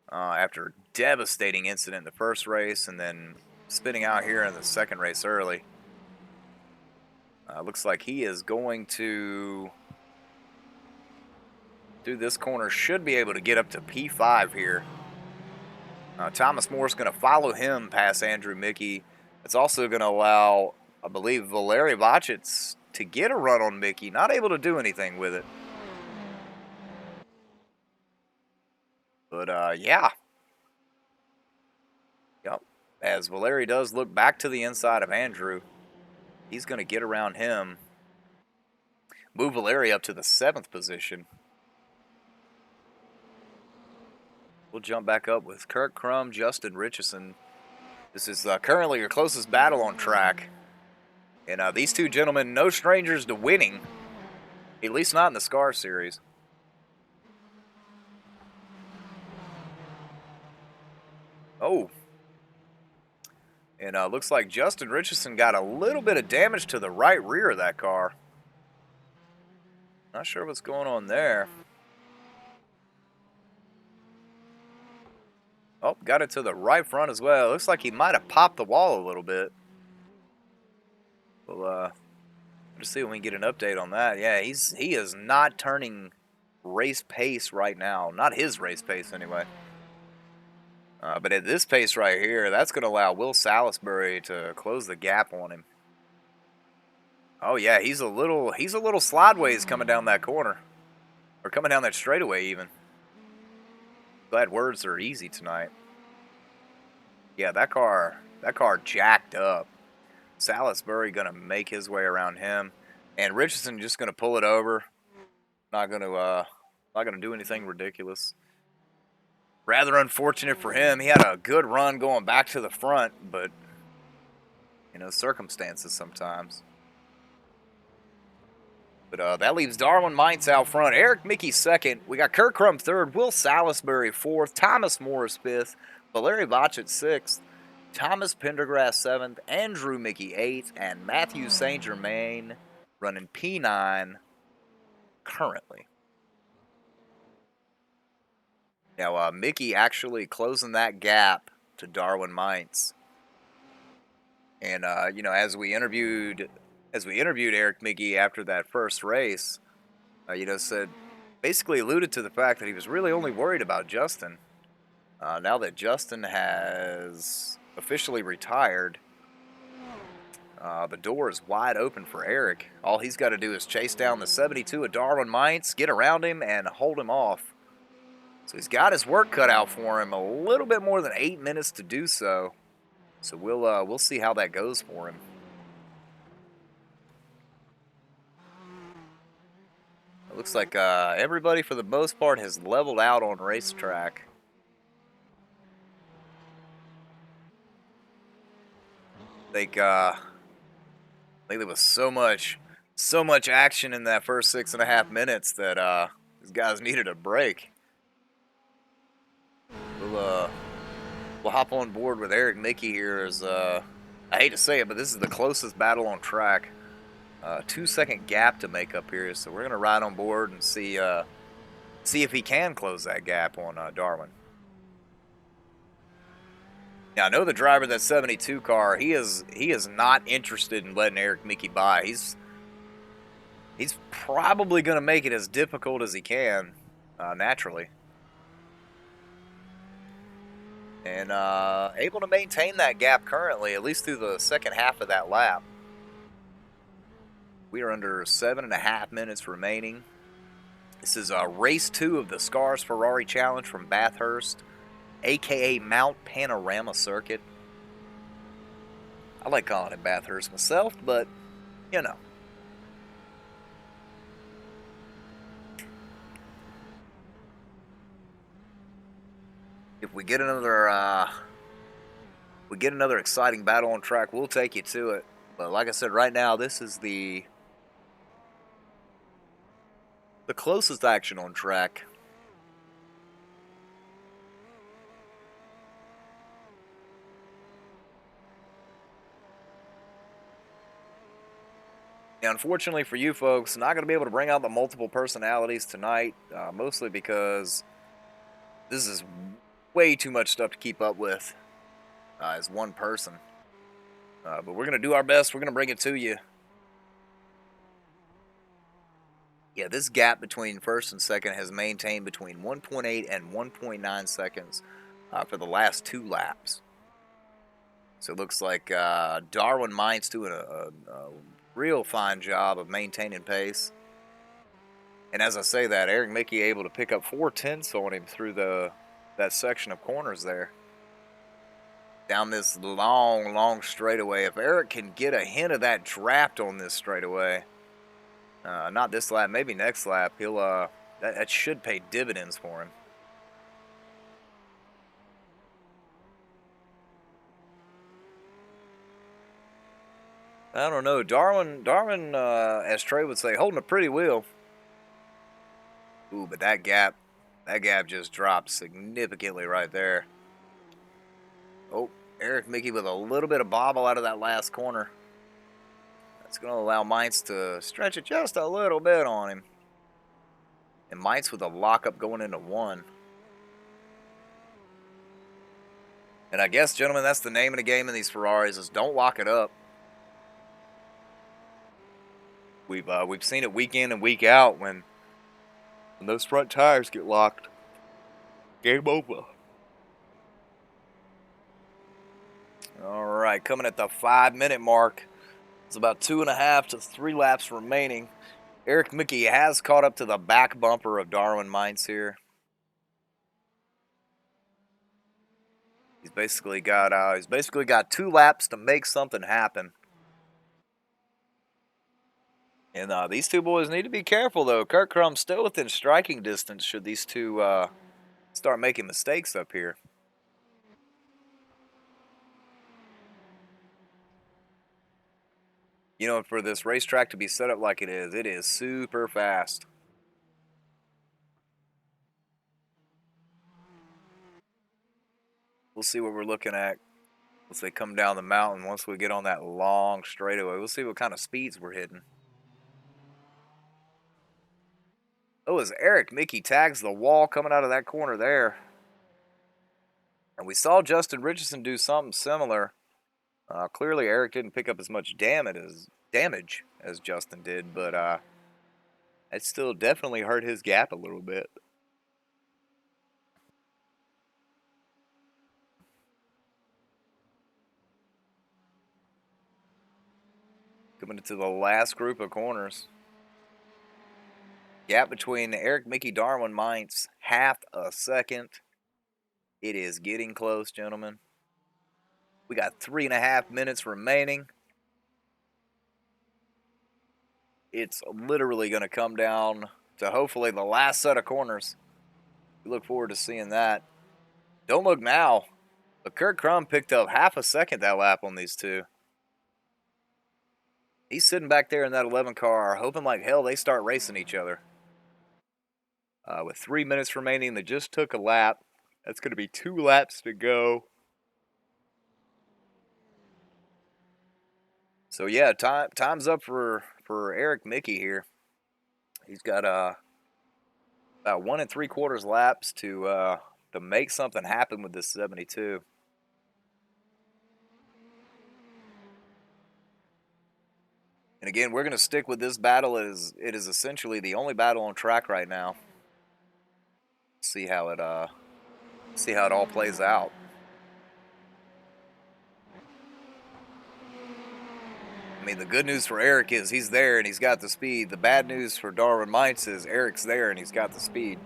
after a devastating incident in the first race and then spinning out here in the second race early. Looks like he is going to do this corner. Should be able to get up to P5 here. Thomas Morris going to follow him past Andrew Mickey. It's also going to allow, I believe, Valery Vachitz to get a run on Mickey. Not able to do anything with it. But, yeah. Yep. As Valery does look back to the inside of Andrew, he's going to get around him. Move Valery up to the 7th position. We'll jump back up with Kurt Crum, Justin Richardson. This is currently your closest battle on track. And these two gentlemen, no strangers to winning. At least not in the SCAR series. Oh. And looks like Justin Richardson got a little bit of damage to the right rear of that car. Not sure what's going on there. Oh, got it to the right front as well. Looks like he might have popped the wall a little bit. Well, let's see when we get an update on that. Yeah, he is not turning race pace right now. Not his race pace, anyway. But at this pace right here, that's going to allow Will Salisbury to close the gap on him. Oh, yeah, he's a little slideways coming down that corner. Or coming down that straightaway, even. Glad words are easy tonight. Yeah, that car jacked up. Salisbury going to make his way around him, and Richardson just going to pull it over. Not going to do anything ridiculous. Rather unfortunate for him. He had a good run going back to the front, but circumstances sometimes. But that leaves Darwin Mites out front. Eric Mickey second. We got Kirk Crum third. Will Salisbury fourth. Thomas Morris fifth. Valeri Botchett sixth. Thomas Pendergrass seventh. Andrew Mickey eighth. And Matthew St. Germain running P9 currently. Now, Mickey actually closing that gap to Darwin Mites. And as we interviewed Eric Mickey after that first race, said basically alluded to the fact that he was really only worried about Justin. Now that Justin has officially retired, the door is wide open for Eric. All he's got to do is chase down the 72 of Darwin Mites, get around him, and hold him off. So he's got his work cut out for him. A little bit more than 8 minutes to do so. So we'll see how that goes for him. It looks like everybody, for the most part, has leveled out on racetrack. I think there was so much action in that first 6.5 minutes that these guys needed a break. We'll hop on board with Eric Mickey here. As I hate to say it, but this is the closest battle on track. 2-second gap to make up here, so we're gonna ride on board and see if he can close that gap on Darwin. Now I know the driver of that 72 car. He is not interested in letting Eric Mickey by. He's probably gonna make it as difficult as he can, naturally. And able to maintain that gap currently, at least through the second half of that lap. We are under 7.5 minutes remaining. This is race 2 of the Scars Ferrari Challenge from Bathurst, aka Mount Panorama Circuit. I like calling it Bathurst myself, but if we get another exciting battle on track, we'll take you to it. But like I said, right now this is the closest action on track. Now, unfortunately for you folks, not going to be able to bring out the multiple personalities tonight, mostly because this is way too much stuff to keep up with as one person. But we're going to do our best. We're going to bring it to you. Yeah, this gap between first and second has maintained between 1.8 and 1.9 seconds for the last 2 laps. So it looks like Darwin Mites doing a real fine job of maintaining pace. And as I say that, Eric Mickey able to pick up 4/10 on him through that section of corners there. Down this long straightaway. If Eric can get a hint of that draft on this straightaway, not this lap, maybe next lap, he'll that should pay dividends for him. I don't know. Darwin, as Trey would say, holding a pretty wheel. Ooh, but that gap just dropped significantly right there. Oh, Eric Mickey with a little bit of bobble out of that last corner. That's going to allow Mites to stretch it just a little bit on him. And Mites with a lockup going into 1. And I guess, gentlemen, that's the name of the game in these Ferraris, is don't lock it up. We've seen it week in and week out when those front tires get locked. Game over. All right, coming at the 5-minute mark. It's about 2.5 to 3 laps remaining. Eric Mickey has caught up to the back bumper of Darwin Mites here. He's basically got 2 laps to make something happen. And these two boys need to be careful, though. Kurt Crumb's still within striking distance should these two start making mistakes up here. You know, for this racetrack to be set up like it is super fast. We'll see what we're looking at once they come down the mountain, once we get on that long straightaway. We'll see what kind of speeds we're hitting. Oh, as Eric Mickey tags the wall coming out of that corner there. And we saw Justin Richardson do something similar. Clearly, Eric didn't pick up as much damage as Justin did, but it still definitely hurt his gap a little bit. Coming into the last group of corners. Gap between Eric Mickey, Darwin Mines, half a second. It is getting close, gentlemen. We got 3.5 minutes remaining. It's literally going to come down to hopefully the last set of corners. We look forward to seeing that. Don't look now, but Kurt Crumb picked up half a second that lap on these two. He's sitting back there in that 11 car, hoping like hell they start racing each other. With 3 minutes remaining, they just took a lap. That's going to be 2 laps to go. So yeah, time's up for Eric Mickey here. He's got about 1 3/4 laps to make something happen with this 72. And again, we're going to stick with this battle as it is essentially the only battle on track right now. See how it all plays out. I mean, the good news for Eric is he's there and he's got the speed. The bad news for Darwin Mites is Eric's there and he's got the speed.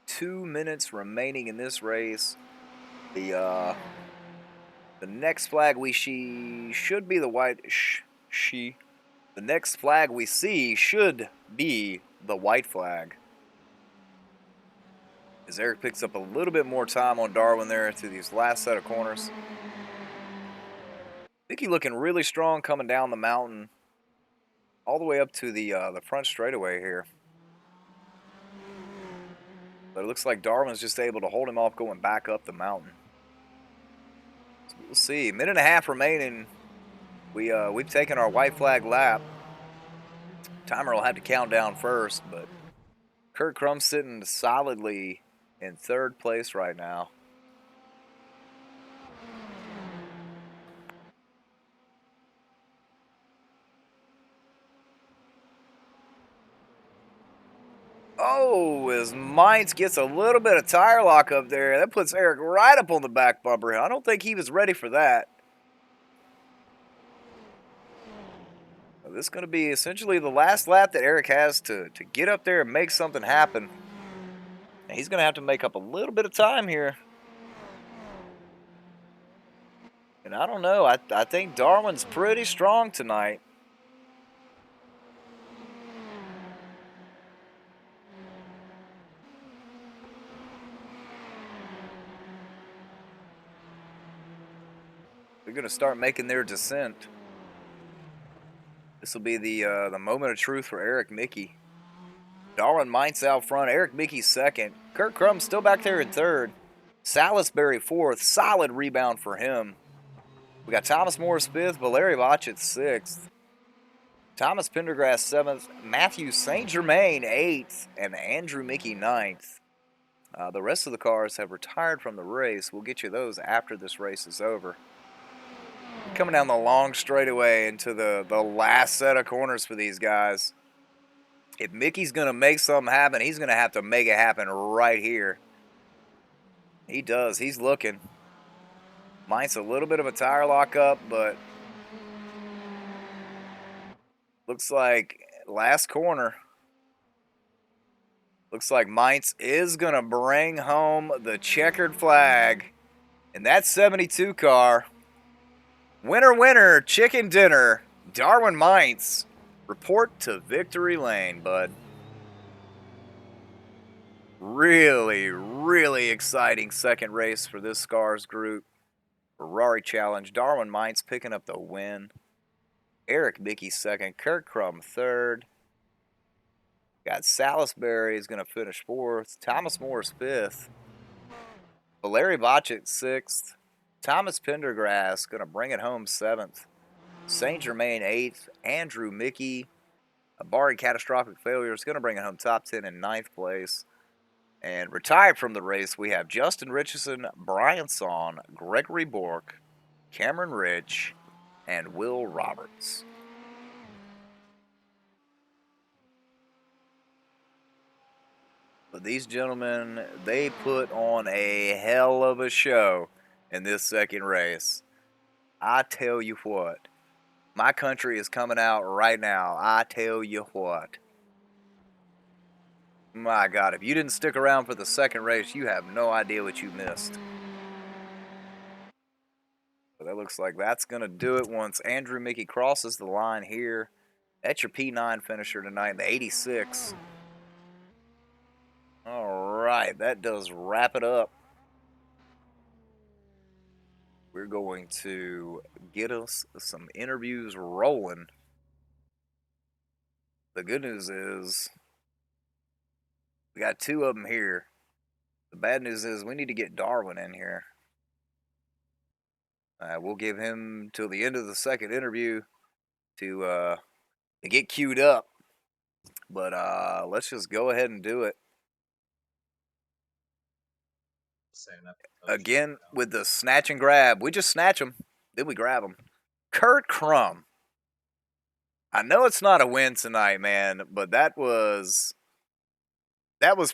Two minutes remaining in this race. The next flag we should be the white The next flag we see should be the white flag. As Eric picks up a little bit more time on Darwin there through these last set of corners. Mickey looking really strong coming down the mountain, all the way up to the front straightaway here. But it looks like Darwin's just able to hold him off going back up the mountain. So we'll see. 1.5 minutes remaining. We've taken our white flag lap. Timer will have to count down first, but Kurt Crumb sitting solidly in 3rd place right now. Oh, as Mites gets a little bit of tire lock up there. That puts Eric right up on the back bumper. I don't think he was ready for that. This is going to be essentially the last lap that Eric has to get up there and make something happen. And he's going to have to make up a little bit of time here. And I don't know. I think Darwin's pretty strong tonight. They're going to start making their descent. This will be the moment of truth for Eric Mickey. Darwin Mites out front. Eric Mickey 2nd. Kurt Crumb still back there in 3rd. Salisbury 4th. Solid rebound for him. We got Thomas Morris 5th. Valeri Vachit 6th. Thomas Pendergrass 7th. Matthew St. Germain 8th. And Andrew Mickey 9th. The rest of the cars have retired from the race. We'll get you those after this race is over. Coming down the long straightaway into the last set of corners for these guys. If Mickey's going to make something happen, he's going to have to make it happen right here. He does. He's looking. Mine's a little bit of a tire lockup, but looks like last corner. Looks like Mainz is going to bring home the checkered flag. And that 72 car, winner, winner, chicken dinner, Darwin Mainz. Report to victory lane, bud. Really, really exciting second race for this Scars group. Ferrari Challenge. Darwin Mainz picking up the win. Eric Mickey second. Kurt Crum third. Got Salisbury is going to finish fourth. Thomas Morris fifth. Valeri Bochet sixth. Thomas Pendergrass going to bring it home seventh. St. Germain eighth. Andrew Mickey, barring catastrophic failure, is going to bring it home top 10 in ninth place. And retired from the race, we have Justin Richardson, Brian Son, Gregory Bork, Cameron Rich, and Will Roberts. But these gentlemen, they put on a hell of a show in this second race. I tell you what, my country is coming out right now. I tell you what. My God, if you didn't stick around for the second race, you have no idea what you missed. But that looks like that's going to do it once Andrew Mickey crosses the line here. That's your P9 finisher tonight, the 86. All right, that does wrap it up. We're going to get us some interviews rolling. The good news is we got two of them here. The bad news is we need to get Darwin in here. We'll give him till the end of the second interview to get queued up. But let's just go ahead and do it. Again, with the snatch and grab. We just snatch them, then we grab them. Kurt Crum. I know it's not a win tonight, man, but that was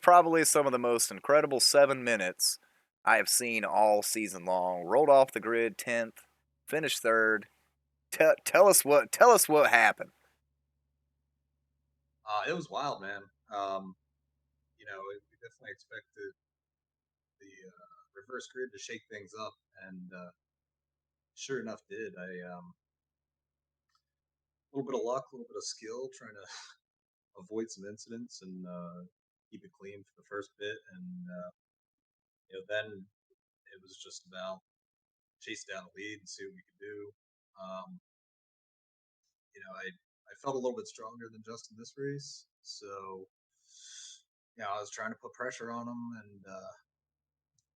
probably some of the most incredible 7 minutes I have seen all season long. Rolled off the grid 10th, finished third. Tell us what happened. It was wild, man. We definitely expected the reverse grid to shake things up, and sure enough, did. A little bit of luck, a little bit of skill, trying to avoid some incidents and keep it clean for the first bit, and then it was just about chase down a lead and see what we could do. Um, I felt a little bit stronger than Justin this race, so I was trying to put pressure on him, and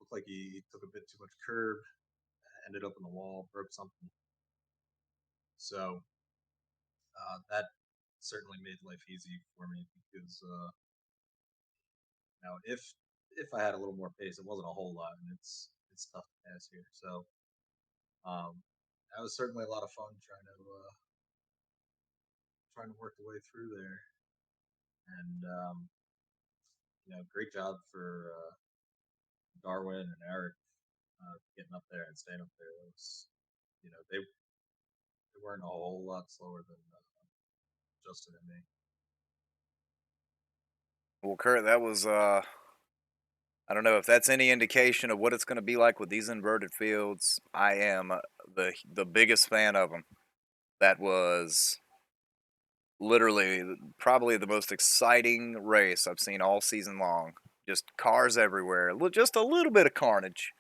looked like he took a bit too much curb, ended up in the wall, broke something. So that certainly made life easy for me because if I had a little more pace, it wasn't a whole lot, and it's tough to pass here. So that was certainly a lot of fun trying to work the way through there, and great job for Darwin and Eric getting up there and staying up there. It was, they weren't a whole lot slower than Justin and me. Well, Kurt, that was I don't know if that's any indication of what it's going to be like with these inverted fields. I am the biggest fan of them. That was literally probably the most exciting race I've seen all season long. Just cars everywhere, just a little bit of carnage,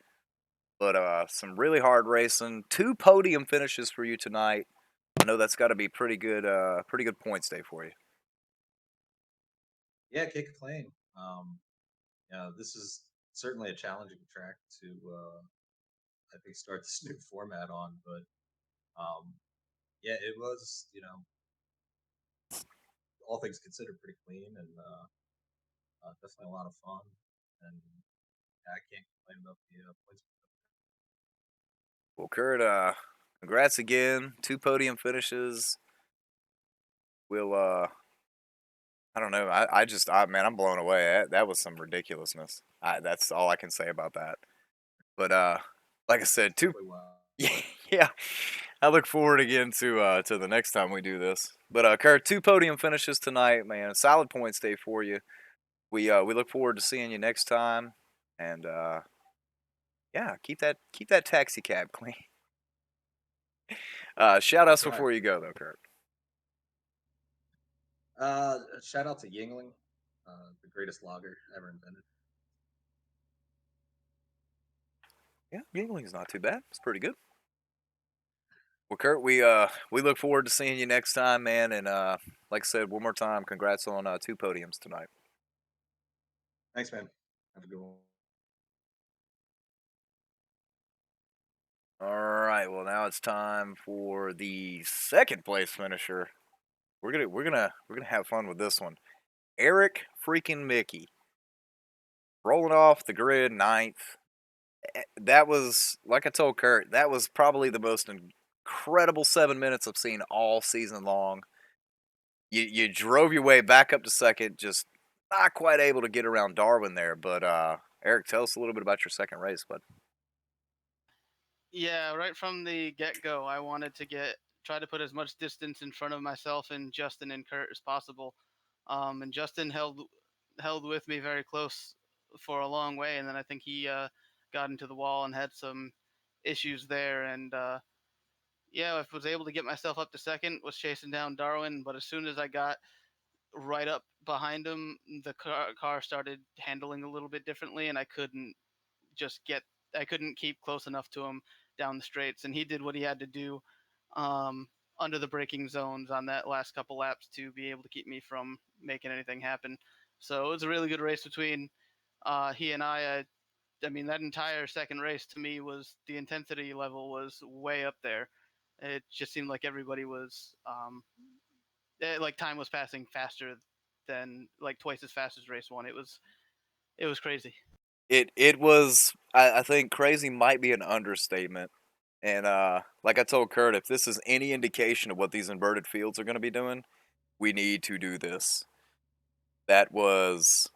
but some really hard racing. 2 podium finishes for you tonight. I know that's got to be pretty good points day for you. Yeah, can't complain. This is certainly a challenging track to I think start this new format on, but yeah, it was all things considered pretty clean and definitely a lot of fun, and I can't complain about the points. Well, Kurt, congrats again. 2 podium finishes. We'll I don't know. Man, I'm blown away. That was some ridiculousness. That's all I can say about that. But like I said, two. Really well. Yeah, I look forward again to the next time we do this. But Kurt, 2 podium finishes tonight, man. Solid points day for you. We look forward to seeing you next time, and yeah, keep that taxi cab clean. Shout outs That's right. before you go though, Kurt. Shout out to Yingling, the greatest lager ever invented. Yeah, Yingling's not too bad. It's pretty good. Well, Kurt, we look forward to seeing you next time, man. And like I said, one more time, congrats on 2 podiums tonight. Thanks, man. Have a good one. All right. Well, now it's time for the second place finisher. We're gonna have fun with this one. Eric freaking Mickey rolling off the grid ninth. That was, like I told Kurt, that was probably the most incredible 7 minutes I've seen all season long. You drove your way back up to second, just not quite able to get around Darwin there. But Eric, tell us a little bit about your second race, bud. Yeah, right from the get go, I wanted to try to put as much distance in front of myself and Justin and Kurt as possible. And Justin held with me very close for a long way, and then I think he got into the wall and had some issues there. And yeah, I was able to get myself up to second, was chasing down Darwin, but as soon as I got right up behind him, the car started handling a little bit differently, and just get I couldn't keep close enough to him down the straights, and he did what he had to do um, under the braking zones on that last couple laps to be able to keep me from making anything happen. So it was a really good race between he and I. I mean, that entire second race to me was the intensity level was way up there. It just seemed like everybody was like time was passing faster than like twice as fast as race one. It was crazy. It was, I think crazy might be an understatement. And like I told Kurt, if this is any indication of what these inverted fields are going to be doing, we need to do this. That was,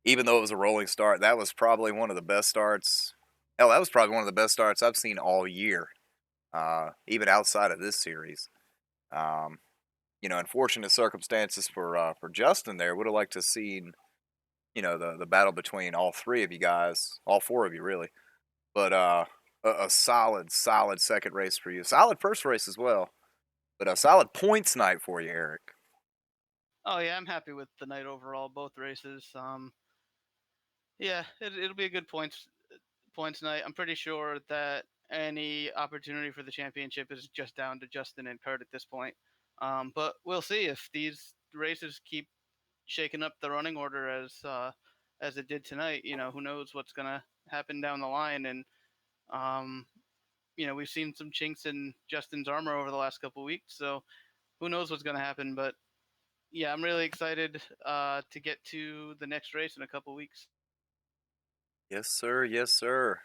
even though it was a rolling start, that was probably one of the best starts. Hell, that was probably one of the best starts I've seen all year, even outside of this series. Um, unfortunate circumstances for Justin there. Would have liked to have seen, the battle between all three of you guys, all four of you really. But a solid second race for you. Solid first race as well. But a solid points night for you, Eric. Oh yeah, I'm happy with the night overall, both races. Yeah, it'll be a good points night. I'm pretty sure that any opportunity for the championship is just down to Justin and Kurt at this point. But we'll see if these races keep shaking up the running order as it did tonight. Who knows what's gonna happen down the line, and um, we've seen some chinks in Justin's armor over the last couple weeks, so who knows what's gonna happen. But yeah, I'm really excited to get to the next race in a couple weeks. Yes, sir. Yes, sir.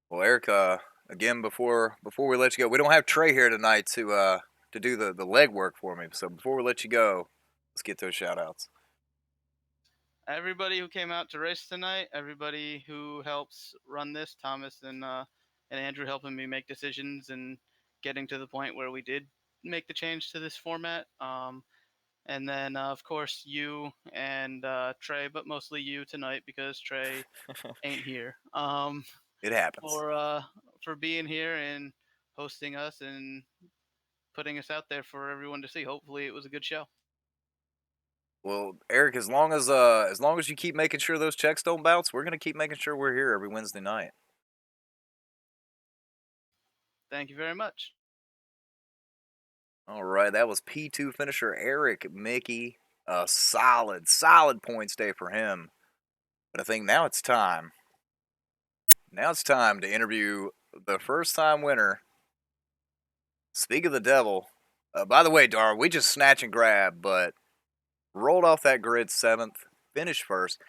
Well, Eric, again, before we let you go, we don't have Trey here tonight to do the leg work for me. So before we let you go, let's get those shout outs. Everybody who came out to race tonight, everybody who helps run this, Thomas and Andrew helping me make decisions and getting to the point where we did make the change to this format. And then of course you and Trey, but mostly you tonight because Trey ain't here. It happens. For being here and hosting us and putting us out there for everyone to see. Hopefully, it was a good show. Well, Eric, as long as you keep making sure those checks don't bounce, we're gonna keep making sure we're here every Wednesday night. Thank you very much. All right, that was P2 finisher Eric Mickey. A solid points day for him. But I think now it's time. Now it's time to interview the first time winner. Speak of the devil. By the way, Dar, we just snatch and grab, but rolled off that grid seventh, finished first,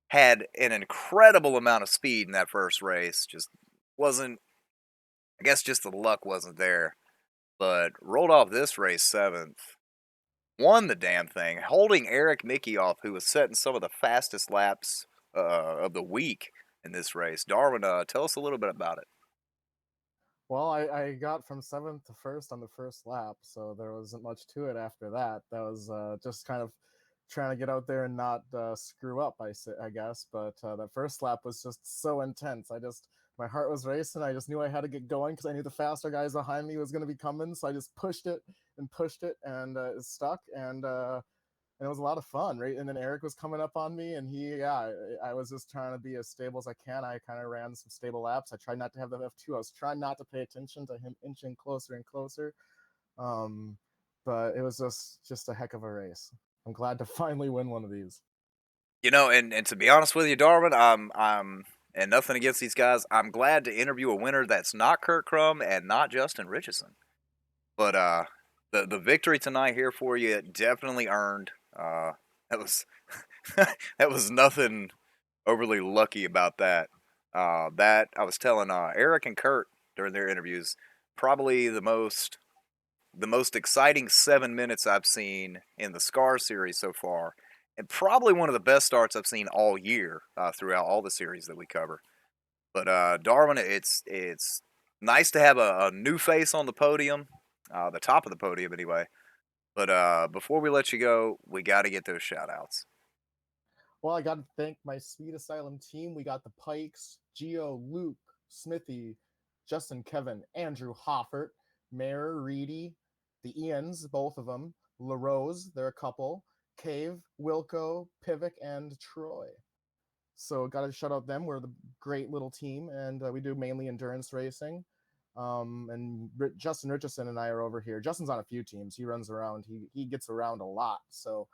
had an incredible amount of speed in that first race. Just wasn't, I guess just the luck wasn't there. But rolled off this race seventh. Won the damn thing, holding Eric Mickey off, who was setting some of the fastest laps of the week in this race. Darwin, tell us a little bit about it. Well, I got from seventh to first on the first lap, so there wasn't much to it after that. That was just kind of trying to get out there and not screw up, I guess. But that first lap was just so intense. My heart was racing. I just knew I had to get going because I knew the faster guys behind me was going to be coming. So I just pushed it, and it stuck. And it was a lot of fun, right? And then Eric was coming up on me, and I was just trying to be as stable as I can. I kind of ran some stable laps. I tried not to have the F2. I was trying not to pay attention to him inching closer and closer. Um, but it was just a heck of a race. I'm glad to finally win one of these. You know, and to be honest with you, Darwin, and nothing against these guys. I'm glad to interview a winner that's not Kurt Crum and not Justin Richardson. But the victory tonight here for you definitely earned. That was that was nothing overly lucky about that. That I was telling Eric and Kurt during their interviews, probably the most exciting 7 minutes I've seen in the Scar series so far, and probably one of the best starts I've seen all year throughout all the series that we cover. But Darwin, it's nice to have a new face on the podium, the top of the podium anyway. But before we let you go, we got to get those shout outs. Well, I got to thank my Sweet Asylum team. We got the Pikes, Geo, Luke, Smithy, Justin, Kevin, Andrew, Hoffert, Mayor, Reedy, the Ians, both of them, LaRose, they're a couple, Cave, Wilco, Pivik, and Troy. So got to shout out them. We're the great little team, and we do mainly endurance racing. And Justin Richardson and I are over here. Justin's on a few teams. He runs around. He gets around a lot. So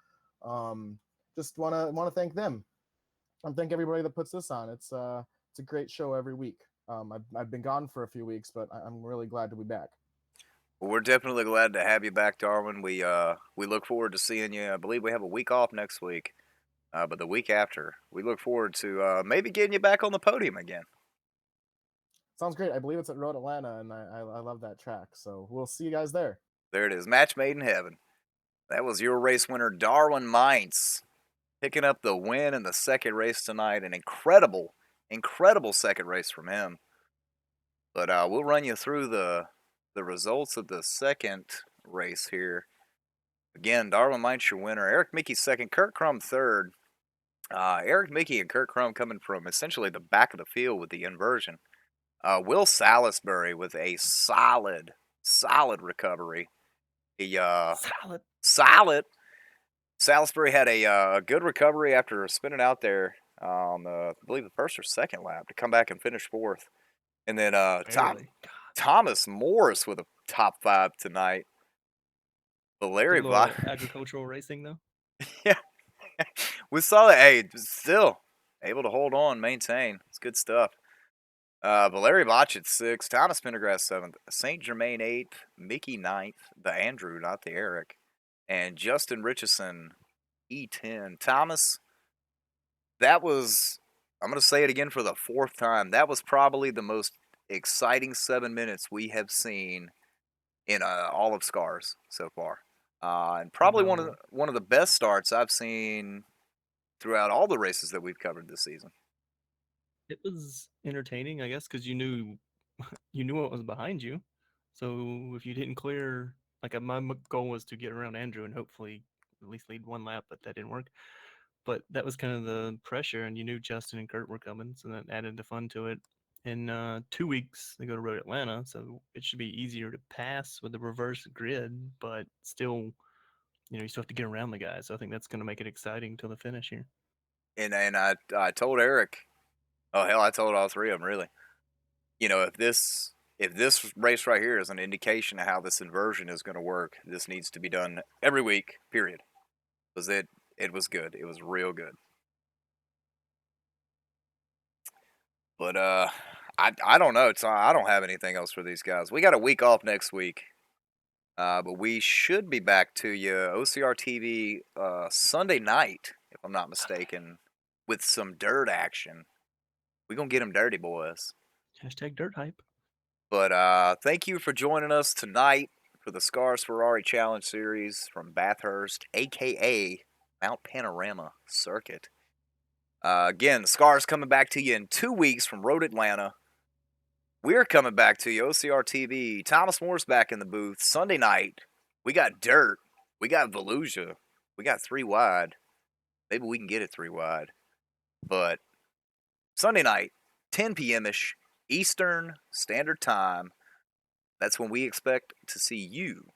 just wanna thank them and thank everybody that puts this on. It's a great show every week. I've been gone for a few weeks, but I'm really glad to be back. Well, we're definitely glad to have you back, Darwin. We look forward to seeing you. I believe we have a week off next week, but the week after, we look forward to maybe getting you back on the podium again. Sounds great. I believe it's at Road Atlanta, and I love that track. So we'll see you guys there. There it is, match made in heaven. That was your race winner, Darwin Mintz, picking up the win in the second race tonight. An incredible second race from him. But we'll run you through the results of the second race here. Again, Darwin Mintz your winner. Eric Mickey second. Kurt Crum third. Eric Mickey and Kurt Crum coming from essentially the back of the field with the inversion. Will Salisbury with a solid recovery. He solid. Salisbury had a good recovery after spinning out there on I believe the first or second lap to come back and finish fourth. And then Thomas Morris with a top five tonight. Larry agricultural racing though. Yeah, we saw that. Hey, still able to hold on, maintain. It's good stuff. Valeri Botchett 6th, Thomas Pendergrass 7th, St. Germain 8th, Mickey 9th, the Andrew, not the Eric, and Justin Richardson E10. Thomas, that was, I'm going to say it again for the fourth time, that was probably the most exciting 7 minutes we have seen in all of Scars so far. And probably one of the best starts I've seen throughout all the races that we've covered this season. It was entertaining, I guess, because you knew what was behind you. So if you didn't clear, like my goal was to get around Andrew and hopefully at least lead one lap, but that didn't work. But that was kind of the pressure, and you knew Justin and Kurt were coming, so that added the fun to it. In 2 weeks, they go to Road Atlanta, so it should be easier to pass with the reverse grid, but still, you still have to get around the guys. So I think that's going to make it exciting till the finish here. And I told Eric, oh hell, I told all three of them really. If this race right here is an indication of how this inversion is going to work, this needs to be done every week. Period. Because it was good. It was real good. But I don't know. I don't have anything else for these guys. We got a week off next week. But we should be back to you, OCR TV, Sunday night, if I'm not mistaken, with some dirt action. We're going to get them dirty, boys. Hashtag dirt hype. But thank you for joining us tonight for the Scars Ferrari Challenge Series from Bathurst, a.k.a. Mount Panorama Circuit. Again, Scar's coming back to you in 2 weeks from Road Atlanta. We're coming back to you, OCR TV. Thomas Moore's back in the booth. Sunday night, we got Dirt. We got Volusia. We got 3 wide. Maybe we can get it 3 wide. But Sunday night, 10 p.m.-ish, Eastern Standard Time. That's when we expect to see you